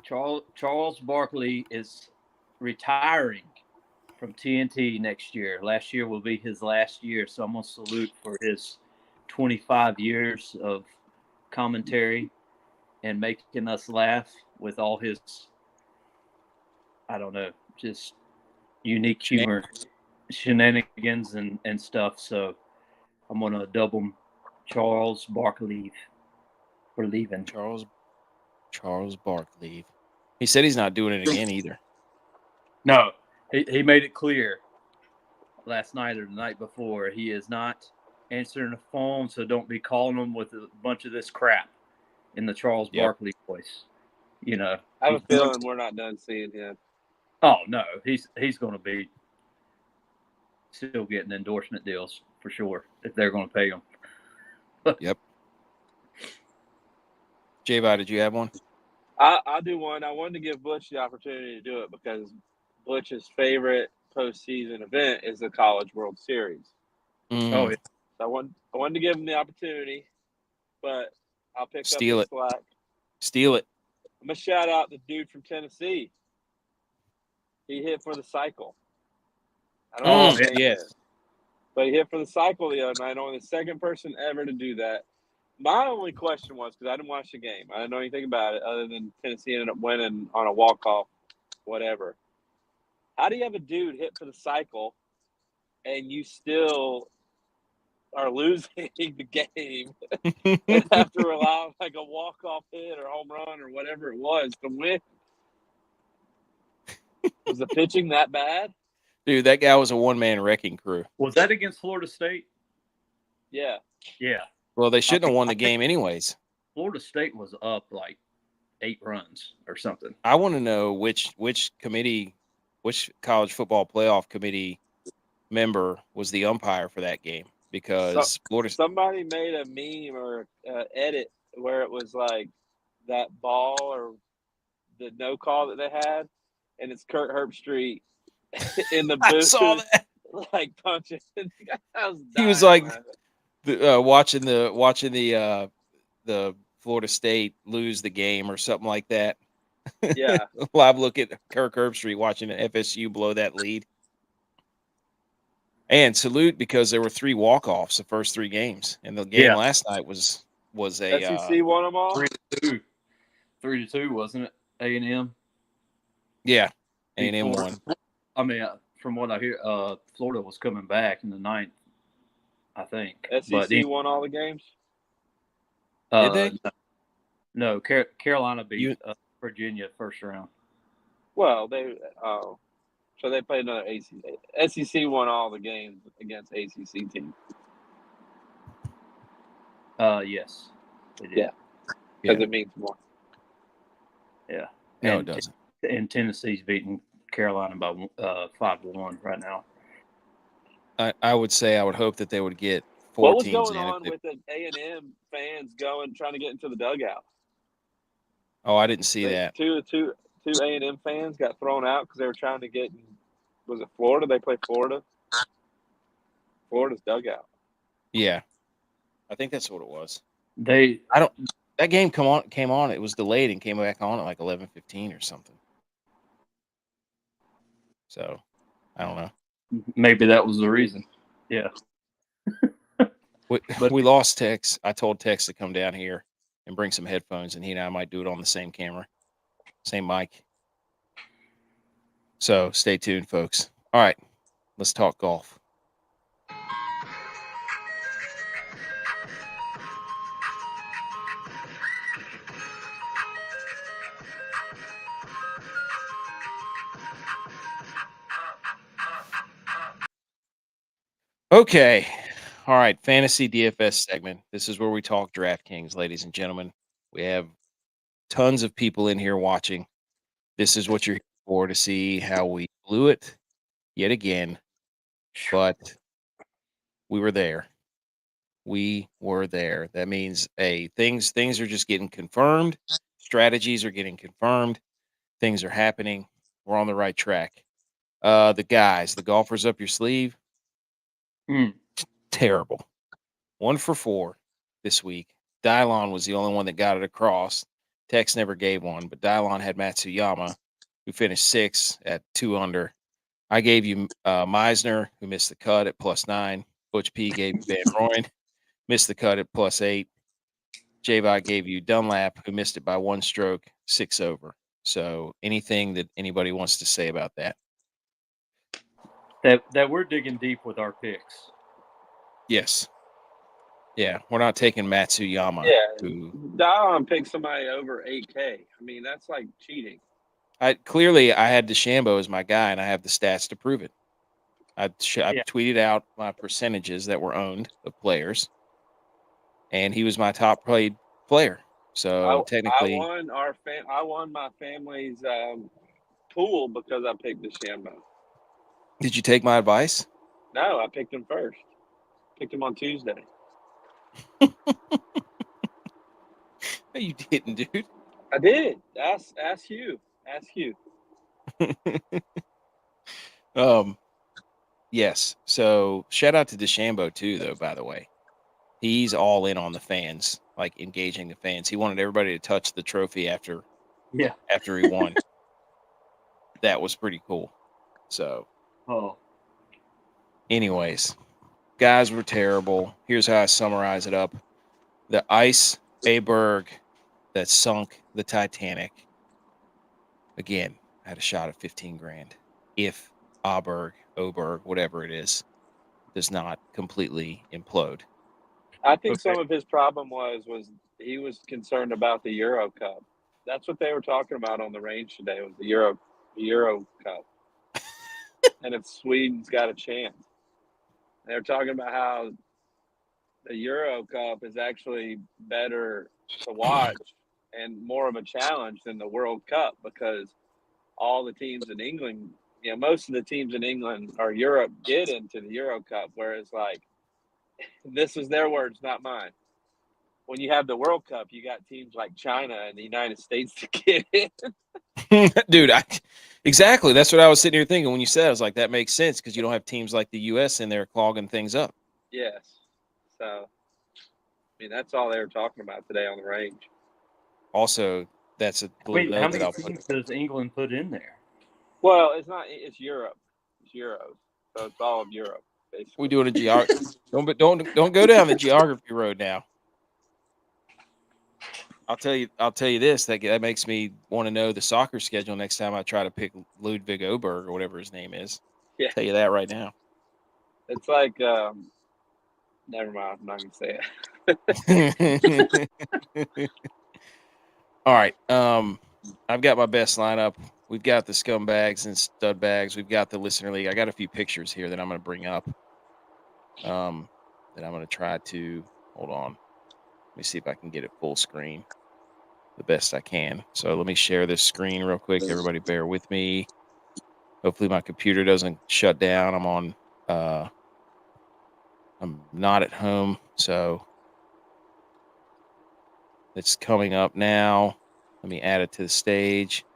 Charles Barkley is retiring from TNT next year. Last year will be his last year, so I'm going to salute for his 25 years of commentary and making us laugh with all his, I don't know, just unique humor, shenanigans and stuff. So I'm going to dub him Charles Barkley for leaving. Charles Barkley. He said he's not doing it again either. No, he made it clear last night or the night before. He is not answering the phone, so don't be calling him with a bunch of this crap in the Charles Barkley voice. You know, I have a feeling we're not done seeing him. Oh no, he's going to be still getting endorsement deals for sure if they're going to pay him. Yep. J.Vi, did you have one? I'll do one. I wanted to give Butch the opportunity to do it because Butch's favorite postseason event is the College World Series. Oh, yeah. So I wanted to give him the opportunity, but I'll pick up the slack. Steal it. I'm going to shout out the dude from Tennessee. He hit for the cycle. I don't know. Yes. But he hit for the cycle the other night. Only the second person ever to do that. My only question was, because I didn't watch the game, I didn't know anything about it other than Tennessee ended up winning on a walk-off, whatever. How do you have a dude hit for the cycle and you still are losing the game and have to rely on like a walk-off hit or home run or whatever it was to win? Was the pitching that bad? Dude, that guy was a one-man wrecking crew. Was that against Florida State? Yeah. Yeah. Well, they shouldn't have won the game anyways. Florida State was up like 8 runs or something. I want to know which college football playoff committee member was the umpire for that game because somebody made a meme or edit where it was like that ball or the no call that they had and it's Kurt Herbstreit in the I booth, saw that. like punching. I was He was dying like laughing. watching the Florida State lose the game or something like that. Yeah, Live look at Kirk Herbstreit watching the FSU blow that lead. And salute because there were 3 walk-offs the first 3 games, and the game Yeah. last night was a SEC won them all. 3-2. 3-2, wasn't it? A&M. yeah, beat A&M Florida. won. I mean, from what I hear, Florida was coming back in the 9th, I think. SEC won all the games. Did they? No, Carolina beat Virginia first round. Well, so they played another ACC. SEC won all the games against ACC teams. Yes, they did. Yeah, because it means more. Yeah. No, it doesn't. And Tennessee's beating Carolina by 5-1 right now. I would say I would hope that they would get 4 What was teams going in. on with the A&M fans trying to get into the dugout? Oh, I didn't see that. Two A&M fans got thrown out because they were trying to get in. Was it Florida? They played Florida. Florida's dugout. Yeah, I think that's what it was. That game came on. It was delayed and came back on at like 11:15 or something. So I don't know. maybe that was the reason. Yeah. We lost Tex. I told Tex to come down here and bring some headphones, and he and I might do it on the same camera, same mic. So stay tuned, folks. All right, let's talk golf. Okay. All right. Fantasy DFS segment. This is where we talk DraftKings, ladies and gentlemen. We have tons of people in here watching. This is what you're here for, to see how we blew it yet again. But we were there. We were there. That means things are just getting confirmed. Strategies are getting confirmed. Things are happening. We're on the right track. The golfers up your sleeve. Terrible. 1 for 4 this week. Dylon was the only one that got it across. Tex never gave one, but Dylon had Matsuyama, who finished 6 at 2 under. I gave you Meisner, who missed the cut at +9. Butch P gave you Van Rooyen, missed the cut at +8. J-Vi gave you Dunlap, who missed it by 1 stroke, 6 over. So anything that anybody wants to say about that? That we're digging deep with our picks. Yes. Yeah, we're not taking Matsuyama. Yeah, Dylon picked somebody over 8K. I mean, that's like cheating. I had DeChambeau as my guy, and I have the stats to prove it. I tweeted out my percentages that were owned of players, and he was my top played player. So technically, I won my family's pool because I picked DeChambeau. Did you take my advice? No, I picked him first. Picked him on Tuesday. No, you didn't, dude. I did. Ask Hugh. Ask Hugh. Yes. So shout out to DeChambeau too, though. By the way, he's all in on the fans, like engaging the fans. He wanted everybody to touch the trophy after he won. That was pretty cool. So, anyways, guys were terrible. Here's how I summarize it up: the iceberg that sunk the Titanic. Again, I had a shot at 15 grand. If Oberg, whatever it is, does not completely implode. I think some of his problem was he was concerned about the Euro Cup. That's what they were talking about on the range today, was the Euro Cup. And if Sweden's got a chance. They were talking about how the Euro Cup is actually better to watch and more of a challenge than the World Cup, because all the teams in England, most of the teams in England or Europe get into the Euro Cup, whereas like this is their words, not mine. when you have the World Cup, you got teams like China and the United States to get in. Dude, exactly. That's what I was sitting here thinking when you said it. I was like, that makes sense because you don't have teams like the U.S. in there clogging things up. Yes. So, I mean, that's all they were talking about today on the range. Also, that's a little Wait, how note that many I'll put. teams does England put in there? Well, it's not. It's Europe. It's Euros. So it's all of Europe, basically. We doing a geography. Don't go down the geography road now. I'll tell you this. That makes me want to know the soccer schedule next time I try to pick Ludwig Oberg or whatever his name is. Yeah. Tell you that right now. It's like, never mind. I'm not gonna say it. All right. I've got my best lineup. We've got the scumbags and stud bags. We've got the listener league. I got a few pictures here that I'm going to bring up. That I'm going to try to hold on. Let me see if I can get it full screen the best I can. So let me share this screen real quick. Everybody bear with me. Hopefully my computer doesn't shut down. I'm not at home, so it's coming up now. Let me add it to the stage.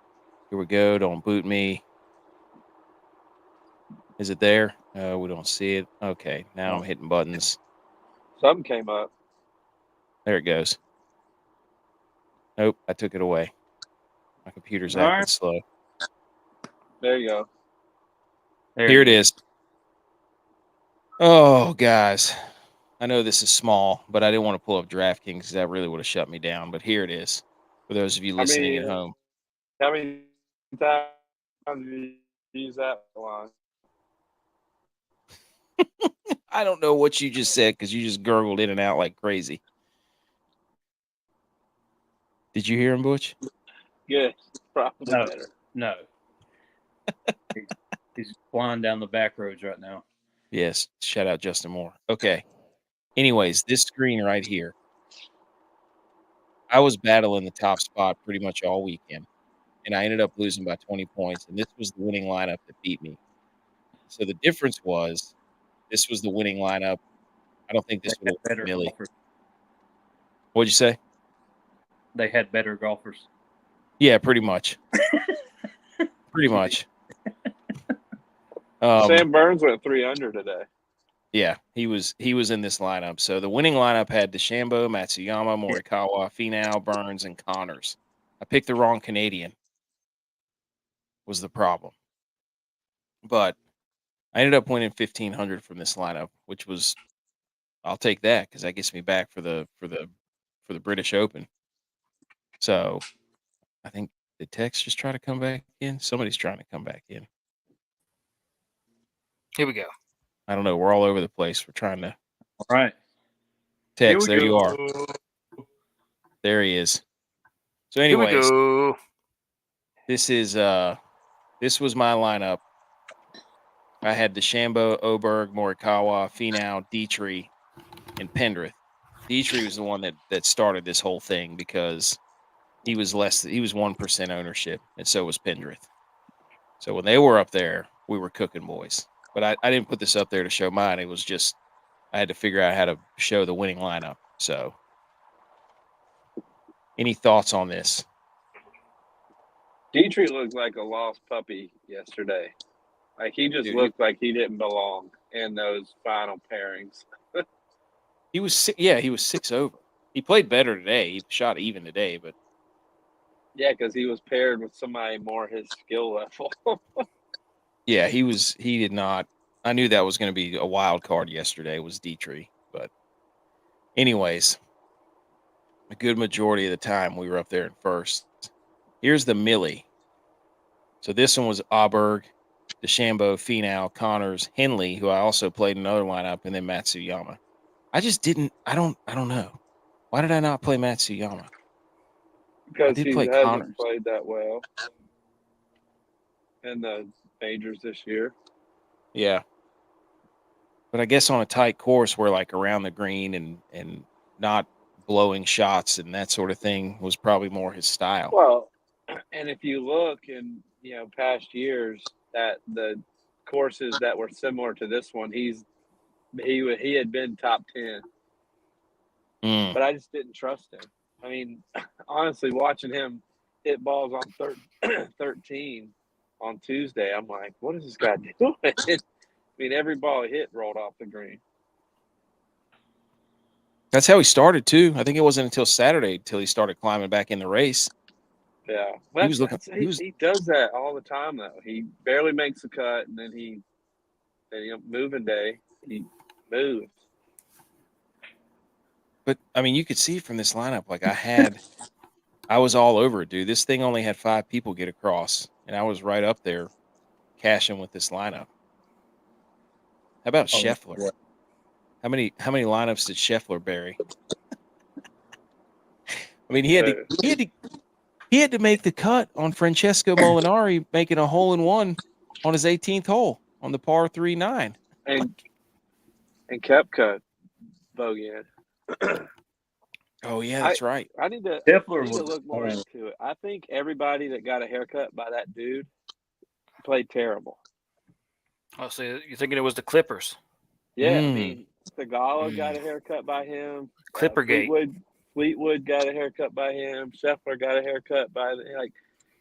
Here we go. Don't boot me. Is it there? We don't see it. Okay, now I'm hitting buttons. Something came up. There it goes. Nope, I took it away. My computer's All acting right. slow. There you go. Here it is. Oh, guys. I know this is small, but I didn't want to pull up DraftKings because that really would have shut me down. But here it is for those of you listening at home. How many times did you use that line? I don't know what you just said because you just gurgled in and out like crazy. Did you hear him, Butch? Good. Probably No. better. No. He's flying down the back roads right now. Yes. Shout out Justin Moore. Okay. Anyways, this screen right here. I was battling the top spot pretty much all weekend, and I ended up losing by 20 points, and this was the winning lineup that beat me. So the difference was this was the winning lineup. I don't think this They would had have better Millie. golfers. What'd you say? They had better golfers. Yeah, pretty much. Pretty much. Sam Burns went 3 under today. Yeah, he was in this lineup. So the winning lineup had DeChambeau, Matsuyama, Morikawa, Finau, Burns, and Connors. I picked the wrong Canadian. Was the problem. But I ended up winning 1,500 from this lineup, which was I'll take that because that gets me back for the British Open. So I think the text just try to come back in. Somebody's trying to come back in. Here we go. I don't know. We're all over the place. We're trying to All right. text. Here we There you are. go. There he is. So Here we anyways, go. this was my lineup. I had DeChambeau, Oberg, Morikawa, Finau, Dietrich, and Pendrith. Dietrich was the one that started this whole thing because he was 1% ownership, and so was Pendrith. So when they were up there, we were cooking, boys. But I didn't put this up there to show mine. It was just I had to figure out how to show the winning lineup. So any thoughts on this? Dietrich looked like a lost puppy yesterday. Like he just looked like he didn't belong in those final pairings. He was 6 over. He played better today. He shot even today, but yeah, because he was paired with somebody more his skill level. yeah, he did not. I knew that was going to be a wild card yesterday was Dietrich, but anyways, a good majority of the time we were up there in first. Here's the Millie. So this one was Auberg, DeChambeau, Finau, Connors, Henley, who I also played in another lineup, and then Matsuyama. I just didn't. I don't know. Why did I not play Matsuyama? Because did he play hasn't Connors. played that well in the majors this year. Yeah. But I guess on a tight course where like around the green and not blowing shots and that sort of thing was probably more his style. Well, and if you look in past years at the courses that were similar to this one, he had been top 10. but I just didn't trust him. I mean, honestly, watching him hit balls on 13 on Tuesday, I'm like, what is this guy doing? I mean, every ball he hit rolled off the green. That's how he started too. I think it wasn't until Saturday until he started climbing back in the race. Yeah, He was looking. He does that all the time though. He barely makes a cut, and then moving day he moves. But I mean, you could see from this lineup, like I was all over it, dude. This thing only had 5 people get across, and I was right up there cashing with this lineup. How about Scheffler? yeah. How many lineups did Scheffler bury? I mean, he had to make the cut on Francesco Molinari making a hole in one on his 18th hole on the par 3-9. And Koepka bogeying. Oh yeah, that's right. I need to Scheffler was look more horrible. into it. I think everybody that got a haircut by that dude played terrible. Oh, so you're thinking it was the Clippers? Yeah, I Mm. mean, Tagala got a haircut by him. Clippergate. Fleetwood got a haircut by him. Scheffler got a haircut by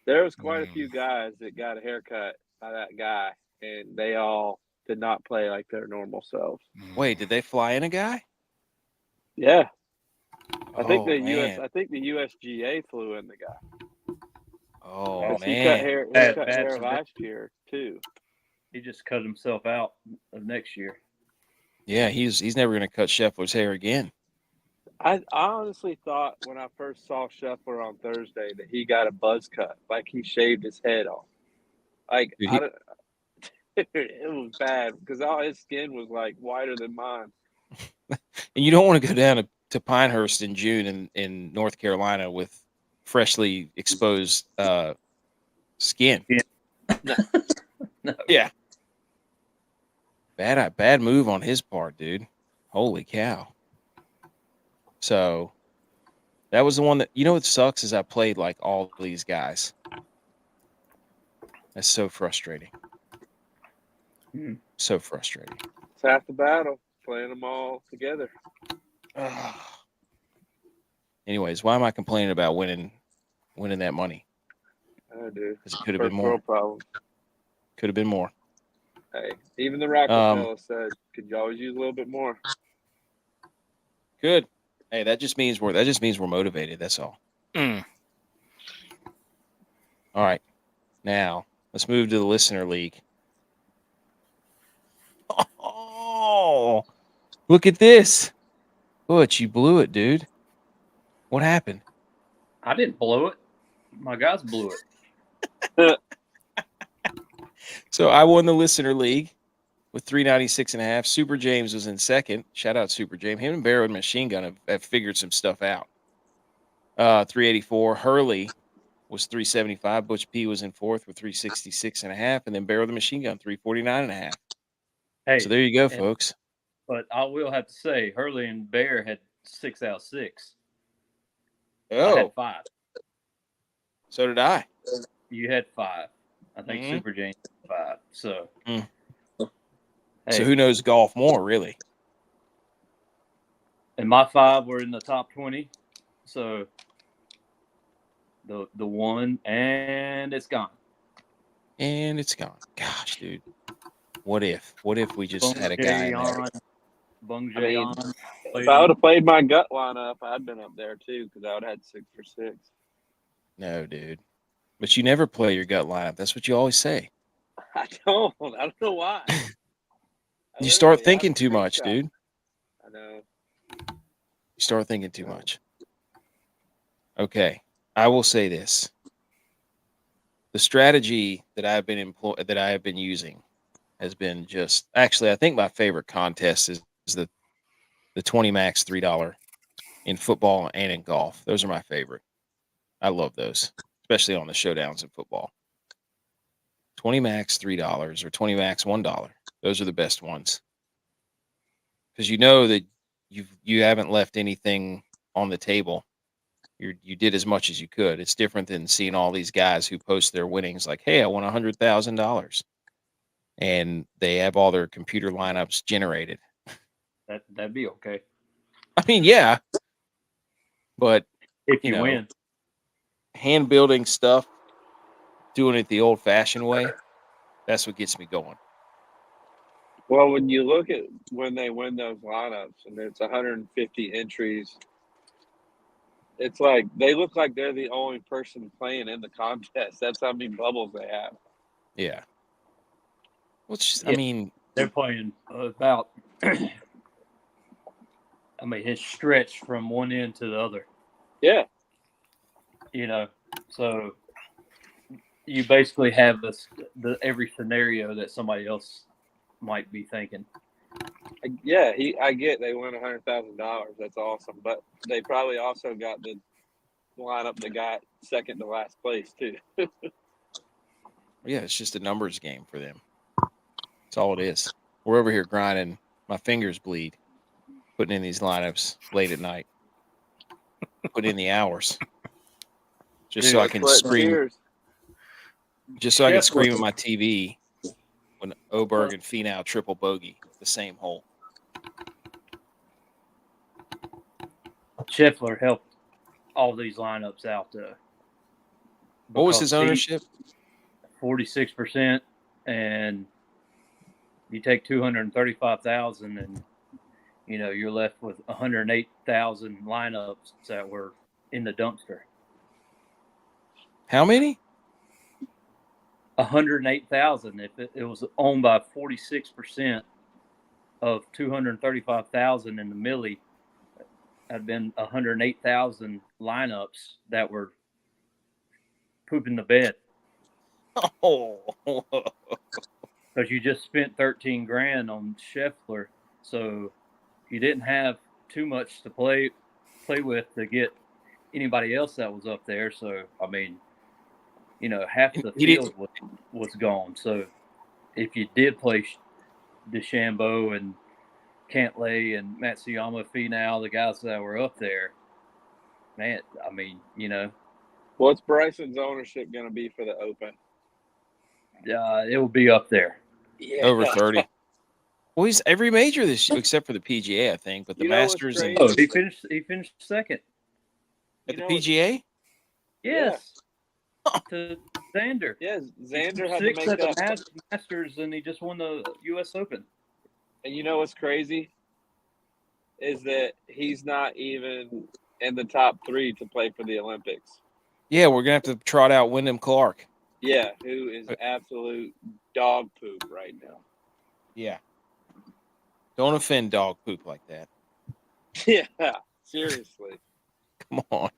there was quite a few guys that got a haircut by that guy, and they all did not play like their normal selves. Wait, did they fly in a guy? Yeah, I think Oh, man. I think the USGA flew in the guy. Oh 'Cause man. he cut hair Bad hair for last year too. He just cut himself out of next year. Yeah, he's never going to cut Scheffler's hair again. I honestly thought when I first saw Scheffler on Thursday that he got a buzz cut, like he shaved his head off. Like Dude, it was bad because all his skin was like whiter than mine. And you don't want to go down to Pinehurst in June in North Carolina with freshly exposed skin. No. Yeah. Bad move on his part, dude. Holy cow. So that was the one that, what sucks is I played like all these guys. That's so frustrating. So frustrating. It's half the battle, playing them all together. Anyways, why am I complaining about winning that money? I do. Because it could have been First more. world problem. Could have been more. Hey, even the Rockefeller said, "Could you always use a little bit more?" Good. Hey, that just means we're motivated. That's all. Mm. All right. Now let's move to the listener league. Oh, look at this. Butch, you blew it, dude. What happened? I didn't blow it. My guys blew it. So I won the listener league with 396.5. Super James was in second. Shout out Super James. Him and Barrow and Machine Gun have figured some stuff out. 384. Hurley was 375. Butch P was in fourth with 366.5. And then Barrow the Machine Gun, 349.5. Hey, So there you go, folks. But I will have to say, Hurley and Bear had 6 out of 6. I Oh, had 5. so did I. You had 5. I think Mhm. Super James had 5. So, So who knows golf more, really? And my 5 were in the top 20. So the one, and it's gone. And it's gone. Gosh, dude. What if we just had a guy in there? Bung I mean, Jae-on. If I would have played my gut lineup, I'd been up there too because I would have had 6 for 6. No, dude. But you never play your gut lineup. That's what you always say. I don't know why. You start Literally, thinking I have a too much, screenshot. dude. I know. You start thinking too much. Okay. I will say this. The strategy that I have been using has been just actually I think my favorite contest is the 20 max $3 in football and in golf. Those are my favorite. I love those, especially on the showdowns in football. 20 max $3 or 20 max $1. Those are the best ones. Because you know that you haven't left anything on the table. You did as much as you could. It's different than seeing all these guys who post their winnings like, hey, I won $100,000. And they have all their computer lineups generated. That'd be okay. I mean, yeah, But if you you know, win. hand building stuff, doing it the old fashioned way, that's what gets me going. Well, when you look at when they win those lineups and it's 150 entries, it's like they look like they're the only person playing in the contest. That's how many bubbles they have. Yeah. Which I Yeah. mean, They're playing about. I mean, it's stretched from one end to the other. Yeah. You know, so you basically have every scenario that somebody else might be thinking. Yeah, I get they won $100,000. That's awesome, but they probably also got the lineup that got second to last place too. yeah, it's just a numbers game for them. That's all it is. We're over here grinding. My fingers bleed putting in these lineups late at night. Put in the hours just so I can scream. Cheers. Just so I can Chef scream at was- my TV when Oberg and Finau triple bogey the same hole. Scheffler helped all these lineups out. What was his because ownership? 46%, and you take 235,000, and you know you're left with 108,000 lineups that were in the dumpster. How many? 108,000. If it was owned by 46% of 235,000 in the millie, had been 108,000 lineups that were pooping the bed Oh, because you just spent 13 grand on Scheffler, so you didn't have too much to play with to get anybody else that was up there. So I mean, you know, half the He didn't- field was gone. So if you did play DeChambeau and Cantlay and Matsuyama, Finau, the guys that were up there, man, I mean, you know, What's Bryson's ownership going to be for the Open? it will be up there. Yeah. over 30. Well, he's every major this year except for the PGA, I think. But the You know what's Masters and crazy? Oh, he finished second. at You the know, PGA. Yes. To Xander. Yeah, Xander had to Sixth make at the that. Masters, and he just won the U.S. Open. And you know what's crazy? Is that he's not even in the top 3 to play for the Olympics. Yeah, we're gonna have to trot out Wyndham Clark. Yeah, who is absolute dog poop right now. Yeah. Don't offend dog poop like that. Yeah, seriously. Come on.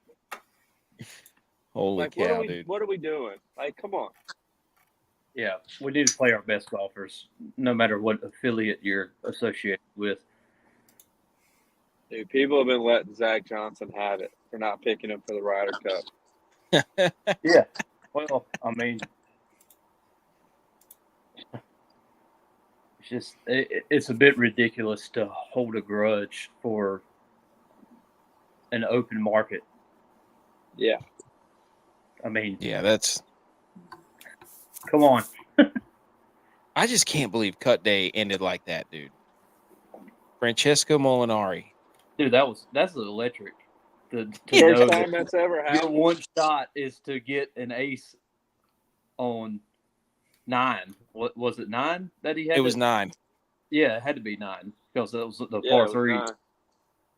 Holy Like, cow, dude. what are we doing? Like, come on. Yeah, we need to play our best golfers, no matter what affiliate you're associated with. Dude, people have been letting Zach Johnson have it for not picking him for the Ryder Cup. Yeah. Well, I mean, it's a bit ridiculous to hold a grudge for an open market. Yeah. I mean, Yeah, that's. come on. I just can't believe Cut Day ended like that, dude. Francesco Molinari. Dude, that's electric. To First know time that that's ever your happened. one shot is to get an ace on 9. What was it, 9 that he had? It was 9. Yeah, it had to be 9 because that was the Yeah, par it was 3. 9.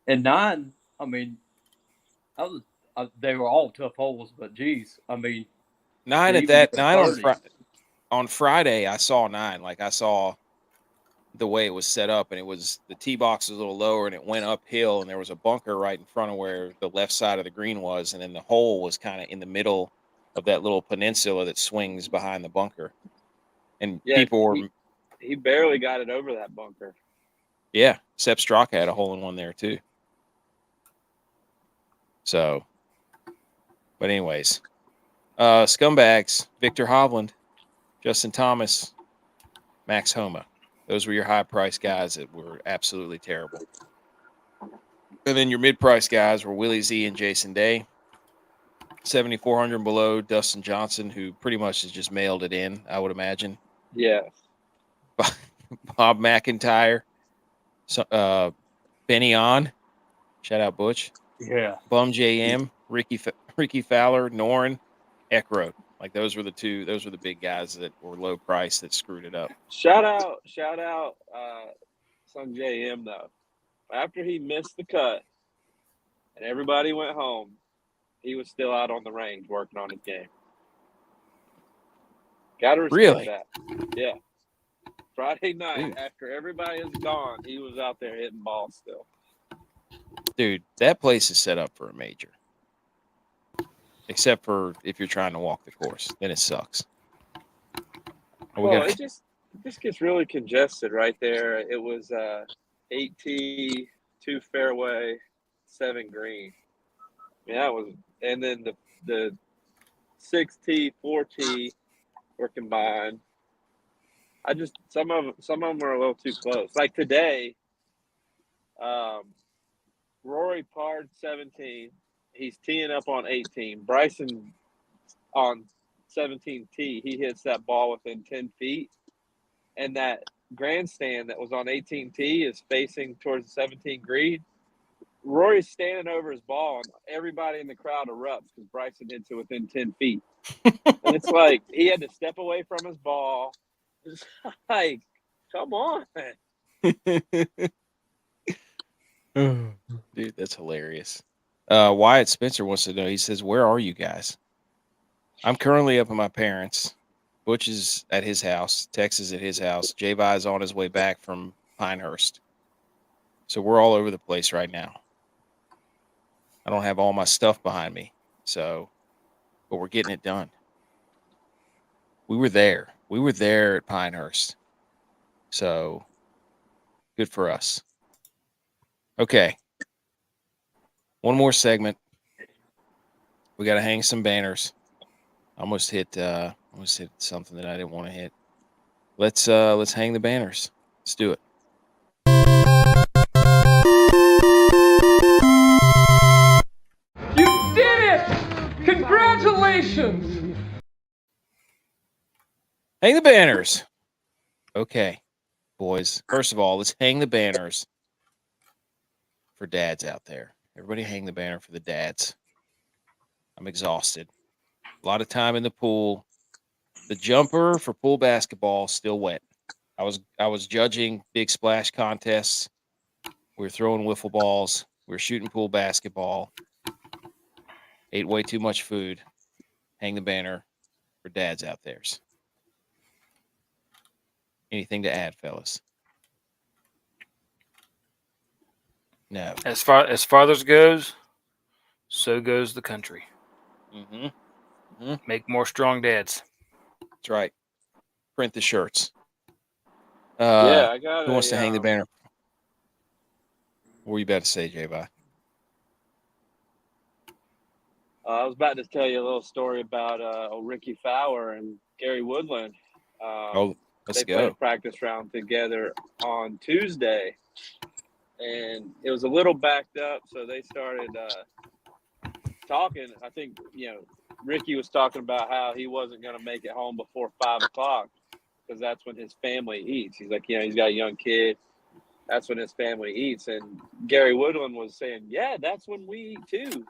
And 9, I mean, they were all tough holes, but geez, I mean, 9 to at even that. get 9 30. on Friday. I saw 9. Like I saw the way it was set up, and it was the tee box was a little lower, and it went uphill, and there was a bunker right in front of where the left side of the green was, and then the hole was kind of in the middle of that little peninsula that swings behind the bunker. And Yeah, people were, he barely got it over that bunker. yeah, Sepp Straka had a hole in one there too. So, but anyways, scumbags: Victor Hovland, Justin Thomas, Max Homa. Those were your high price guys that were absolutely terrible. And then your mid price guys were Willie Z and Jason Day. 7,400 below, Dustin Johnson, who pretty much has just mailed it in, I would imagine. Yeah. Bob McIntyre, Benny On, shout out Butch, Yeah. Bum JM, Ricky Fowler, Noren, Eckroat. Like those were the big guys that were low price that screwed it up. Shout out, Sung JM though. After he missed the cut and everybody went home, he was still out on the range working on his game. Got to respect Really? that. Yeah. Friday night, Dude. after everybody is gone, he was out there hitting balls still. Dude, that place is set up for a major. Except for if you're trying to walk the course, then it sucks. It just gets really congested right there. It was 8T, 2 fairway, 7 green. Yeah, it was, and then the 6T, 4T were combined. Some of them were a little too close. Like today, Rory parred 17. He's teeing up on 18. Bryson on 17 tee, he hits that ball within 10 feet. And that grandstand that was on 18 tee is facing towards the 17 green. Rory's standing over his ball, and everybody in the crowd erupts because Bryson hits it within 10 feet. And it's like he had to step away from his ball. It's like, come on. Dude, that's hilarious. Wyatt Spencer wants to know. He says, "Where are you guys?" I'm currently up at my parents'. Butch is at his house. Tex is at his house. J.Vi is on his way back from Pinehurst. So we're all over the place right now. I don't have all my stuff behind me, but we're getting it done. We were there. We were there at Pinehurst. So good for us. Okay. One more segment. We got to hang some banners. Almost hit something that I didn't want to hit. Let's hang the banners. Let's do it. You did it! Congratulations! Hang the banners. Okay, boys. First of all, let's hang the banners for dads out there. Everybody hang the banner for the dads. I'm exhausted. A lot of time in the pool. The jumper for pool basketball still wet. I was judging big splash contests. We were throwing wiffle balls. We were shooting pool basketball. Ate way too much food. Hang the banner for dads out there. Anything to add, fellas? No. As far as fathers goes, so goes the country. Mm-hmm. Mm-hmm. Make more strong dads. That's right. Print the shirts. Yeah, I got who wants to hang the banner? What were you about to say, J-Vi? I was about to tell you a little story about Ricky Fowler and Gary Woodland. Let's they played a go. practice round together on Tuesday, and it was a little backed up, so they started talking. I think, Ricky was talking about how he wasn't going to make it home before 5 o'clock because that's when his family eats. He's like, he's got a young kid. That's when his family eats. And Gary Woodland was saying, yeah, that's when we eat too.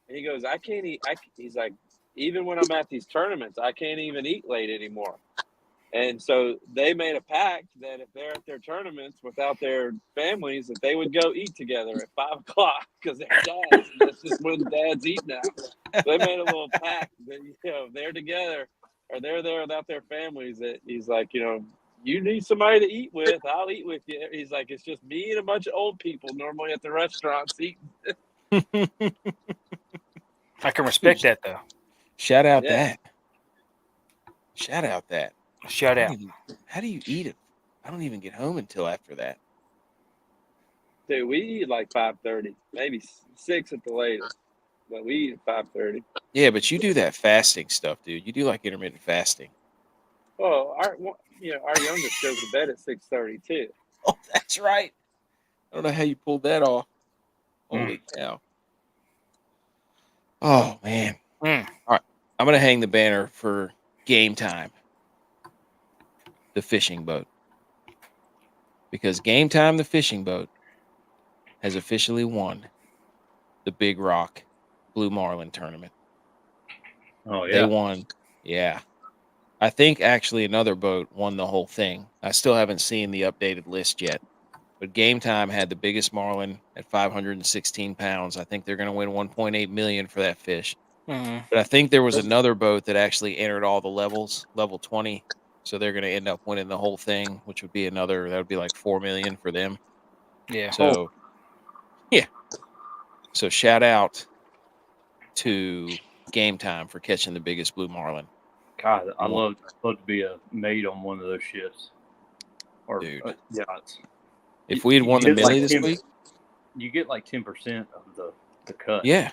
And he goes, I can't eat. He's like, even when I'm at these tournaments, I can't even eat late anymore. And so they made a pact that if they're at their tournaments without their families, that they would go eat together at 5 o'clock because they're dads. That's just when dads eat now. So they made a little pact that, they're together or they're there without their families. That he's like, you need somebody to eat with, I'll eat with you. He's like, it's just me and a bunch of old people normally at the restaurants eating. I can respect that, though. Shout out that. Shout out that. Shout out. How do you eat it? I don't even get home until after that. Dude, we eat like 5:30, maybe 6 at the latest. But we eat at 5:30. Yeah, but you do that fasting stuff, dude. You do like intermittent fasting. Oh, our youngest goes to bed at 6:30 too. Oh, that's right. I don't know how you pulled that off. Holy cow. Oh, man. All right. I'm going to hang the banner for Game Time, the fishing boat. Because Game Time, the fishing boat, has officially won the Big Rock Blue Marlin tournament. Oh They yeah. won. Yeah. I think actually another boat won the whole thing. I still haven't seen the updated list yet. But Game Time had the biggest marlin at 516 pounds. I think they're going to win 1.8 million for that fish. Mhm. But I think there was another boat that actually entered all the levels, level 20. So they're going to end up winning the whole thing, which would be that would be like 4 million for them. Yeah. So, yeah. So shout out to Game Time for catching the biggest blue marlin. God, I One- love to be a mate on one of those ships. Or Dude. yachts. If we had won the get like Millie this 10 week, You get like 10% of the cut. yeah.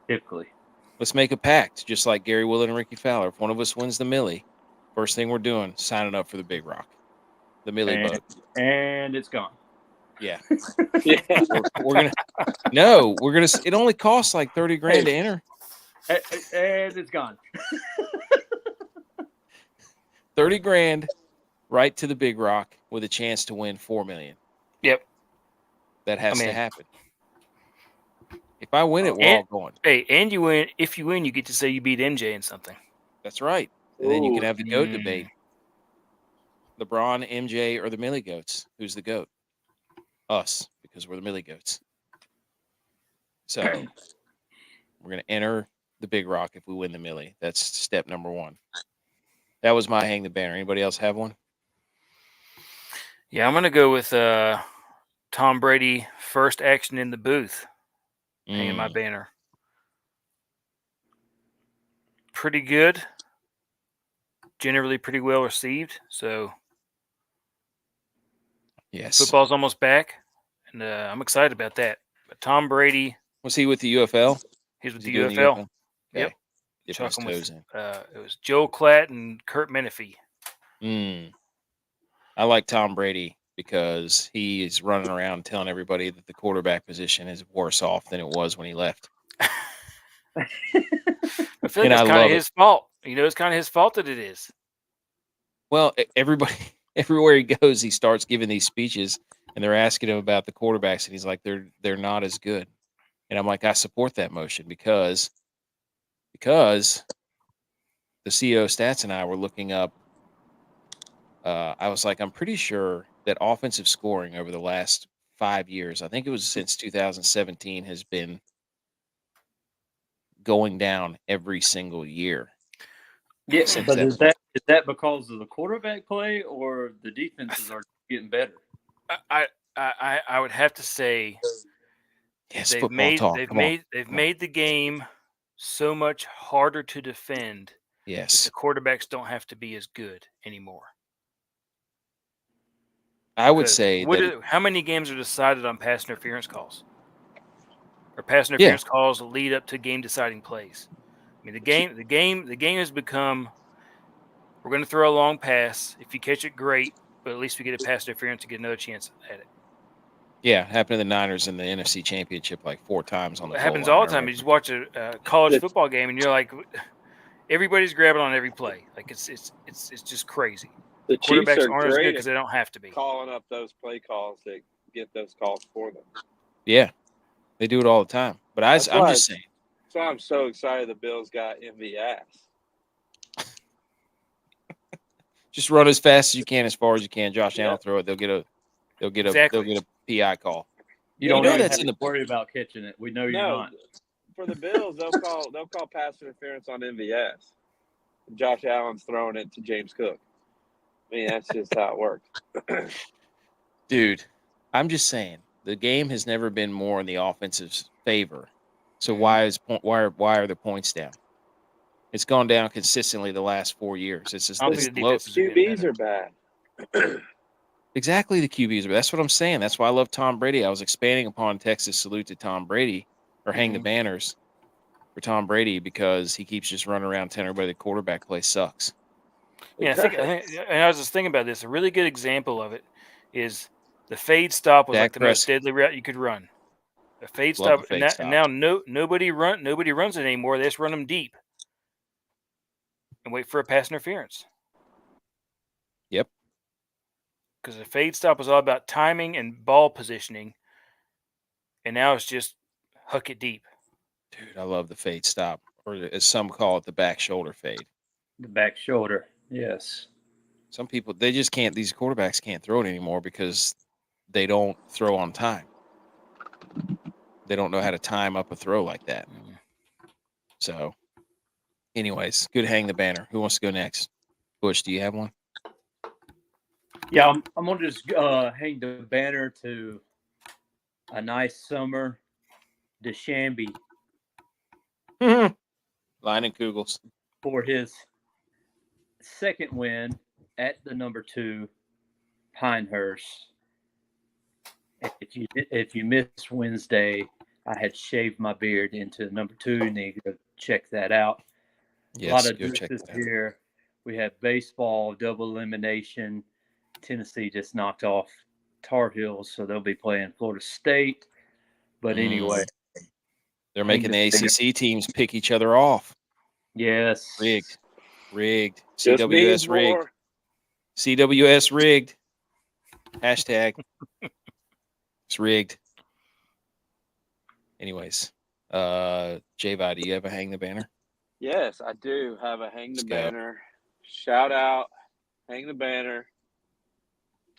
Typically. Let's make a pact, just like Gary Willett and Ricky Fowler. If one of us wins the Millie, first thing we're doing, signing up for the Big Rock, the Millie boat. And it's gone. Yeah. Yeah. We're gonna. No, we're gonna. It only costs like 30 grand to enter. And it's gone. 30 grand, right to the Big Rock with a chance to win 4 million. Yep. That has to mean- happen. If I win it, we're And- all going. Hey, and you win. If you win, you get to say you beat MJ in something. That's right. And then you can Ooh. have the GOAT debate. LeBron, MJ, or the Millie Goats. Who's the GOAT? Us, because we're the Millie Goats. So we're going to enter the Big Rock if we win the Millie. That's step number one. That was my hang the banner. Anybody else have one? Yeah, I'm gonna go with Tom Brady first action in the booth, hanging my banner. Pretty good. Generally pretty well received. So Yes. football's almost back, and I'm excited about that. But Tom Brady, Was he with the UFL? he's with Was the he doing UFL. Okay. Yep. Dipping his Chucking toes with, in. it was Joe Klatt and Kurt Menefee. I like Tom Brady because he is running around telling everybody that the quarterback position is worse off than it was when he left. I feel like And it's I kind love of it. his fault. It's kind of his fault that it is. Well, everybody, everywhere he goes, he starts giving these speeches, and they're asking him about the quarterbacks, and he's like, they're not as good. And I'm like, I support that motion because the CEO of Stats and I were looking up. I was like, I'm pretty sure that offensive scoring over the last 5 years, I think it was since 2017, has been going down every single year. Yeah, Since but that is that because of the quarterback play or the defenses are getting better? I would have to say Yes, they've football made talk. they've Come on. made they've made the game so much harder to defend that Yes. the quarterbacks don't have to be as good anymore. I would 'Cause say that how many games are decided on pass interference calls? Or pass interference calls lead up to game deciding plays. I mean, the game has become, we're going to throw a long pass. If you catch it, great, but at least we get a pass interference to get another chance at it. yeah, it happened to the Niners in the NFC Championship like 4 times on the It goal happens line, all I the time. remember. You just watch a college That's- football game, and you're like, everybody's grabbing on every play. Like it's just crazy. The Chiefs Quarterbacks are aren't as good great because at they don't have to be. calling up those play calls that get those calls for them. Yeah, they do it all the time. But I'm why- just saying. That's why I'm so excited the Bills got MVS. Just run as fast as you can, as far as you can. Josh Allen Yep. throw it. They'll get Exactly. a PI call. You know don't even that's have in to the- worry about catching it. We know you're No, not. for the Bills, they'll call pass interference on MVS. Josh Allen's throwing it to James Cook. I mean, that's just how it works. Dude, I'm just saying the game has never been more in the offensive's favor. So why are the points down? It's gone down consistently the last 4 years. It's just I don't it's think the low. defenses are getting QBs better. are bad. Exactly, the QBs. But that's what I'm saying. That's why I love Tom Brady. I was expanding upon Texas salute to Tom Brady, or hang the banners for Tom Brady, because he keeps just running around telling everybody the quarterback play sucks. Yeah, I think, and I was just thinking about this. A really good example of it is the fade stop was Dak like the most Prescott. deadly route you could run. A fade Love stop, a fade and stop. now nobody runs it anymore. They just run them deep and wait for a pass interference. Yep. Because the fade stop was all about timing and ball positioning, and now it's just huck it deep. Dude, I love the fade stop, or as some call it, the back shoulder fade. The back shoulder. Yes. Some people, they just can't, these quarterbacks can't throw it anymore because they don't throw on time. They don't know how to time up a throw like that. So, anyways, good hang the banner. Who wants to go next? Bush, do you have one? Yeah, I'm gonna just hang the banner to a nice summer DeChambeau Line and Kugels. for his second win at the number 2 Pinehurst. If you missed Wednesday, I had shaved my beard into number 2, and you go check that out. Yes, A lot of go check deuces that out. here. We have baseball, double elimination. Tennessee just knocked off Tar Heels, so they'll be playing Florida State. But anyway, they're making the ACC teams pick each other off. yes, Rigged. Just CWS means rigged. more. CWS rigged. Hashtag. It's rigged. Anyways, J-Vi, do you have a hang the banner? Yes, I do have a hang the Let's go. banner. Shout out, hang the banner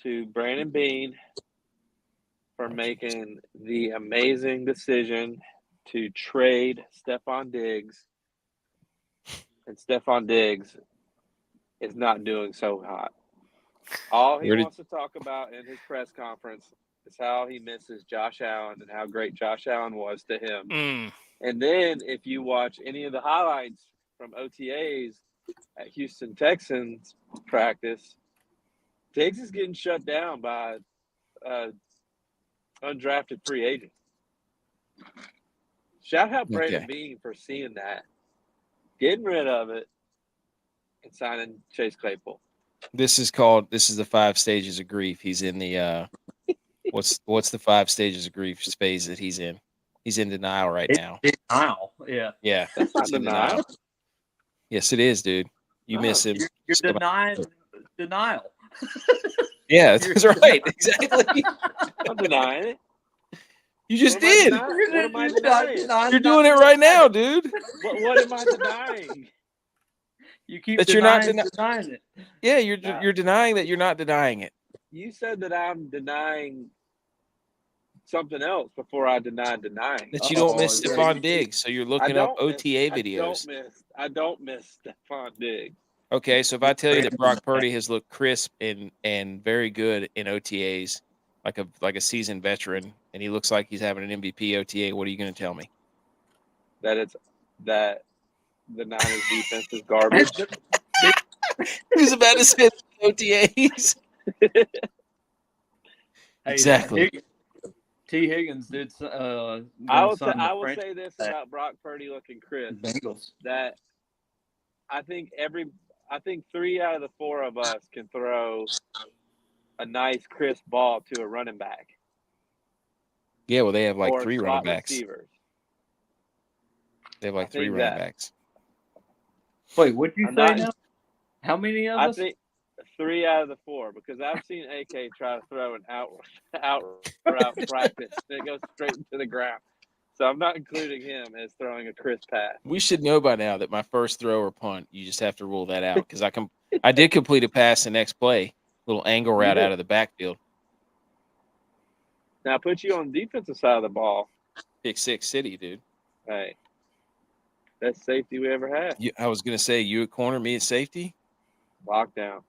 to Brandon Bean for making the amazing decision to trade Stephon Diggs. And Stephon Diggs is not doing so hot. All he wants to talk about in his press conference is how he misses Josh Allen and how great Josh Allen was to him. And then if you watch any of the highlights from OTAs at Houston Texans practice, Diggs is getting shut down by undrafted free agent. Shout out Brandon Bean for seeing that, getting rid of it, and signing Chase Claypool. This is the 5 stages of grief. He's in the what's the 5 stages of grief phase that he's in? He's in denial right now. Denial, yeah. Yeah. That's not denial. Yes, it is, dude. You miss him. You're denying denial. Yeah, that's right. Exactly. I'm denying it. You just did. What am I denying? You're doing it right now, dude. What am I denying? You keep that denying it. Yeah, you're denying that you're not denying it. You said that I'm denying something else before I denied denying. That you don't miss Stephon Diggs, so you're looking up OTA videos. I don't miss Stephon Diggs. Okay, so if I tell you that Brock Purdy has looked crisp and very good in OTAs, like a seasoned veteran, and he looks like he's having an MVP OTA, what are you going to tell me? That the Niners defense is garbage. Who's about to say OTAs? Exactly. T. Higgins did. I will say this about Brock Purdy looking crisp. Bengals. That I think 3 out of the 4 of us can throw a nice crisp ball to a running back. Yeah, well, they have like 3 running backs. Receivers. They have like 3 running backs. Wait, what'd you say now? How many of us? I think 3 out of the 4, because I've seen AK try to throw an out route practice. It goes straight into the ground. So I'm not including him as throwing a crisp pass. We should know by now that my first throw or punt, you just have to rule that out, because I did complete a pass the next play, little angle route out of the backfield. Now put you on the defensive side of the ball. Pick 6 city, dude. Hey, best safety we ever had. I was gonna say you at corner, me at safety. Lockdown.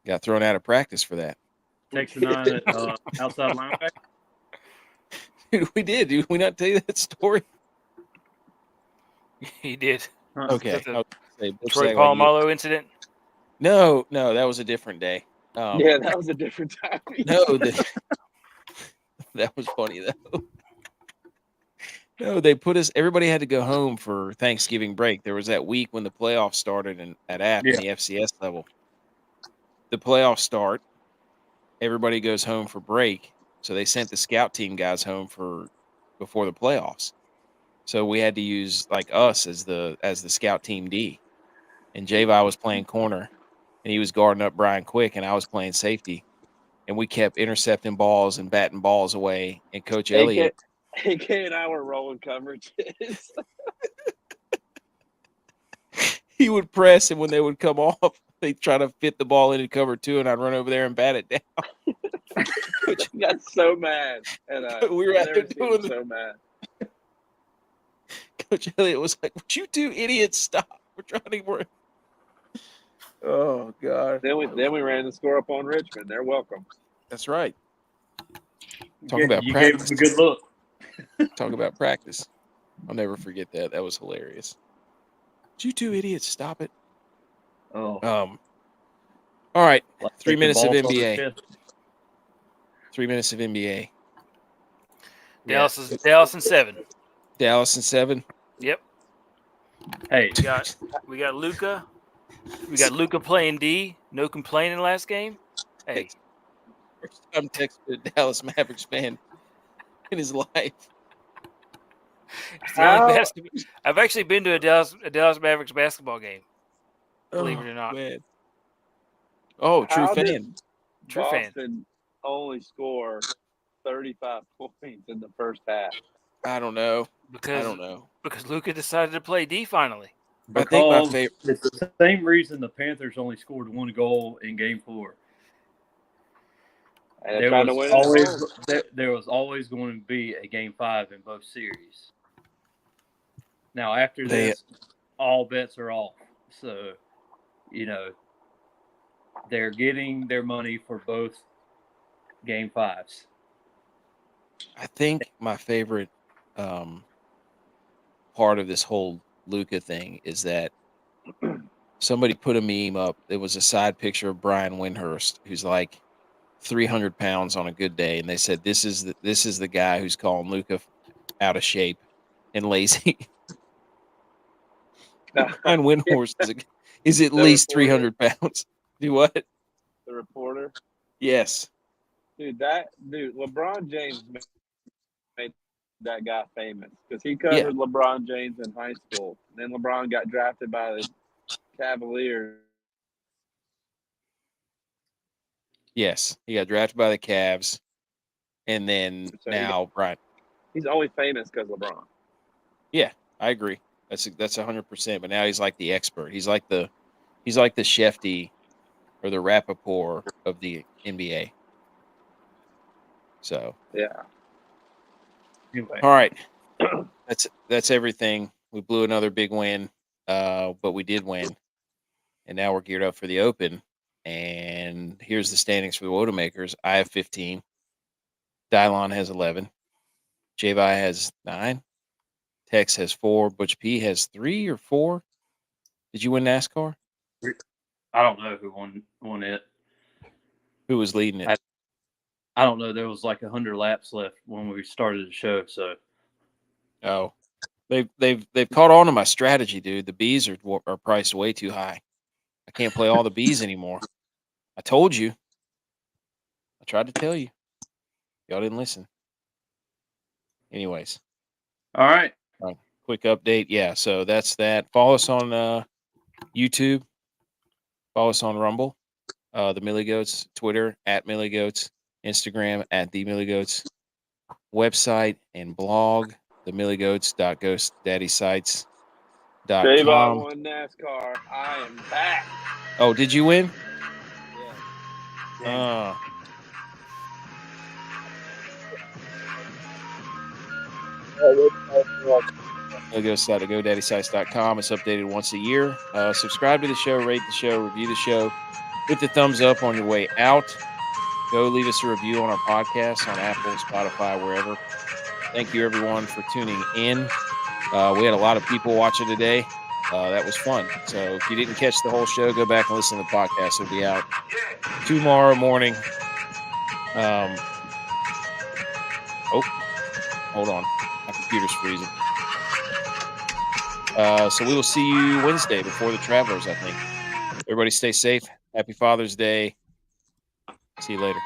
Got thrown out of practice for that. Texas 9 outside linebacker. Dude, we did. Did we not tell you that story? He did. Okay. Troy Polamalu incident? No, that was a different day. Yeah, that was a different time. No, that was funny though. No, they put us. Everybody had to go home for Thanksgiving break. There was that week when the playoffs started in the FCS level. The playoffs start. Everybody goes home for break. So they sent the scout team guys home before the playoffs. So we had to use like us as the scout team D. And J.Vi was playing corner, and he was guarding up Brian Quick, and I was playing safety. And we kept intercepting balls and batting balls away. And Coach Elliott AK and I were rolling coverages. He would press, and when they would come off, they'd try to fit the ball into cover 2, and I'd run over there and bat it down. He got so mad. And We were I've out never there seen doing him so mad. Coach Elliott was like, "Would you two idiots stop? We're trying to work." Oh God. Then we ran the score up on Richmond. They're welcome. That's right. Talk about you gave him practice. a good look. Talk about practice. I'll never forget that. That was hilarious. Would you two idiots stop it? Oh, All right. like 3 the minutes of ball from the NBA. chest. 3 minutes of NBA. Dallas and 7. Dallas and 7. Yep. Hey, We got Luka. We got Luka playing D. No complaining last game. Hey, First time texted a Dallas Mavericks fan in his life. it's the only basketball. I've actually been to a Dallas Mavericks basketball game. Believe it or not. Man. Oh, true How fan. did True fan. Boston only score 35 points in the first half. I don't know. Because Luka decided to play D finally. I think my because favorite. it's the same reason the Panthers only scored 1 goal in Game 4. And they're trying to win at home. There was always going to be a Game 5 in both series. Now, after this, all bets are off. So, they're getting their money for both Game 5s. I think my favorite part of this whole Luka thing is that somebody put a meme up. It was a side picture of Brian Windhurst, who's like 300 pounds on a good day, and they said this is the guy who's calling Luka out of shape and lazy. Brian Windhorst is at least 300 pounds. Do what? The reporter. Yes. Dude, LeBron James made that guy famous because he covered LeBron James in high school. And then LeBron got drafted by the Cavaliers. Yes, he got drafted by the Cavs, and then now Brian. He's only famous because LeBron. Yeah, I agree. That's 100%. But now he's like the expert. He's like the Shefty or the Rappaport of the NBA. So yeah. Anyway. All right, that's everything. We blew another big win, but we did win, and now we're geared up for the Open. And here's the standings for the Wodamakers. I have 15. Dylon has 11. J-Vi has 9. Tex has 4. Butch P has 3 or 4. Did you win NASCAR? I don't know who won it. Who was leading it? I don't know. There was like 100 laps left when we started the show. So, they've caught on to my strategy, dude. The bees are priced way too high. I can't play all the bees anymore. I told you. I tried to tell you. Y'all didn't listen. Anyways. all right. Quick update. Yeah, so that's that. Follow us on YouTube. Follow us on Rumble. The Millie Goats. Twitter @MillieGoats. Instagram @TheMillieGoats. Website and blog, themilliegoats.ghostdaddysites.com. J-Vi won NASCAR. I am back. Oh, did you win? Yeah. GoDaddySites.com. It's updated once a year. Subscribe to the show, rate the show, review the show. Hit the thumbs up on your way out. Go leave us a review on our podcast on Apple, Spotify, wherever. Thank you, everyone, for tuning in. We had a lot of people watching today. That was fun. So if you didn't catch the whole show, go back and listen to the podcast. It'll be out tomorrow morning. Hold on. My computer's freezing. So we will see you Wednesday before the Travelers, I think. Everybody stay safe. Happy Father's Day. See you later.